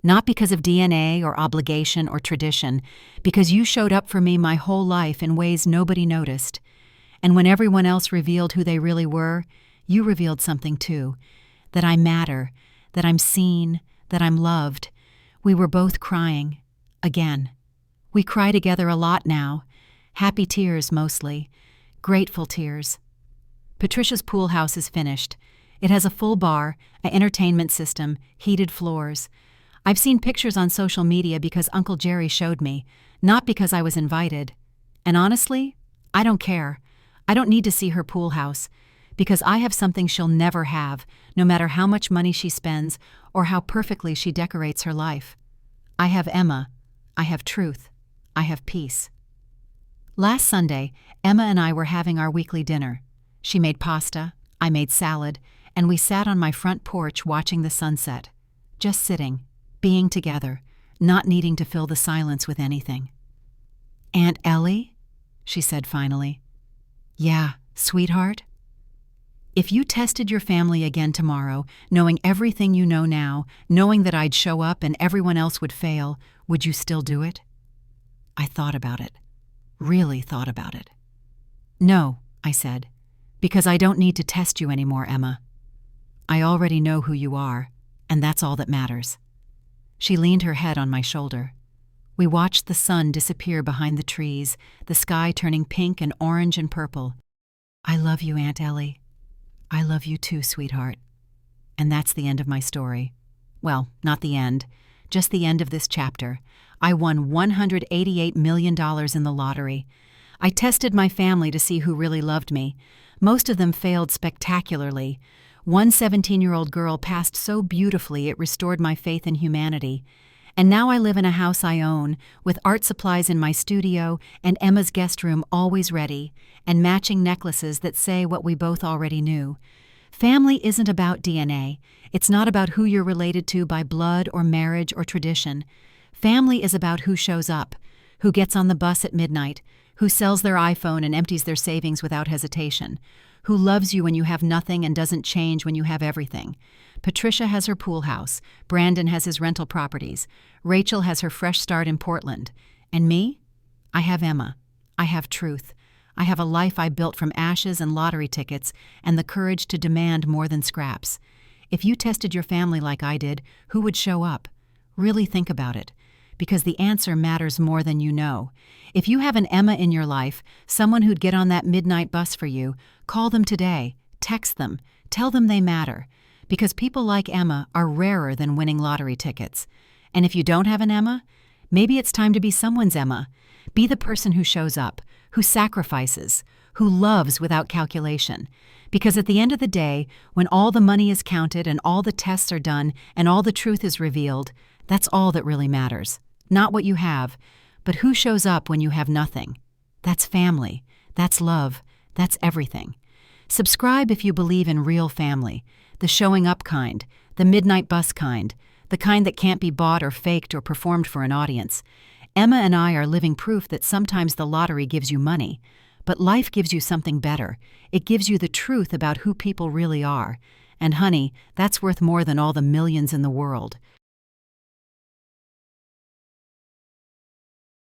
Not because of DNA or obligation or tradition, because you showed up for me my whole life in ways nobody noticed. And when everyone else revealed who they really were, you revealed something too. That I matter, that I'm seen, that I'm loved. We were both crying. Again. We cry together a lot now. Happy tears mostly. Grateful tears." Patricia's pool house is finished. It has a full bar, an entertainment system, heated floors. I've seen pictures on social media because Uncle Jerry showed me, not because I was invited. And honestly, I don't care. I don't need to see her pool house, because I have something she'll never have, no matter how much money she spends or how perfectly she decorates her life. I have Emma. I have truth. I have peace. Last Sunday, Emma and I were having our weekly dinner. She made pasta, I made salad, and we sat on my front porch watching the sunset, just sitting, being together, not needing to fill the silence with anything. "Aunt Ellie?" she said finally. "Yeah, sweetheart?" "If you tested your family again tomorrow, knowing everything you know now, knowing that I'd show up and everyone else would fail, would you still do it?" I thought about it. Really thought about it. "No," I said, "because I don't need to test you anymore, Emma. I already know who you are, and that's all that matters." She leaned her head on my shoulder. We watched the sun disappear behind the trees, the sky turning pink and orange and purple. "I love you, Aunt Ellie." "I love you too, sweetheart." And that's the end of my story. Well, not the end, just the end of this chapter. I won $188 million in the lottery. I tested my family to see who really loved me. Most of them failed spectacularly. One 17-year-old girl passed so beautifully it restored my faith in humanity. And now I live in a house I own, with art supplies in my studio and Emma's guest room always ready, and matching necklaces that say what we both already knew. Family isn't about DNA. It's not about who you're related to by blood or marriage or tradition. Family is about who shows up, who gets on the bus at midnight, who sells their iPhone and empties their savings without hesitation, who loves you when you have nothing and doesn't change when you have everything. Patricia has her pool house, Brandon has his rental properties, Rachel has her fresh start in Portland. And me? I have Emma. I have truth. I have a life I built from ashes and lottery tickets and the courage to demand more than scraps. If you tested your family like I did, who would show up? Really think about it, because the answer matters more than you know. If you have an Emma in your life, someone who'd get on that midnight bus for you, call them today, text them, tell them they matter, because people like Emma are rarer than winning lottery tickets. And if you don't have an Emma, maybe it's time to be someone's Emma. Be the person who shows up, who sacrifices, who loves without calculation. Because at the end of the day, when all the money is counted and all the tests are done and all the truth is revealed, that's all that really matters. Not what you have, but who shows up when you have nothing. That's family. That's love. That's everything. Subscribe if you believe in real family, the showing up kind, the midnight bus kind, the kind that can't be bought or faked or performed for an audience. Emma and I are living proof that sometimes the lottery gives you money, but life gives you something better. It gives you the truth about who people really are. And honey, that's worth more than all the millions in the world.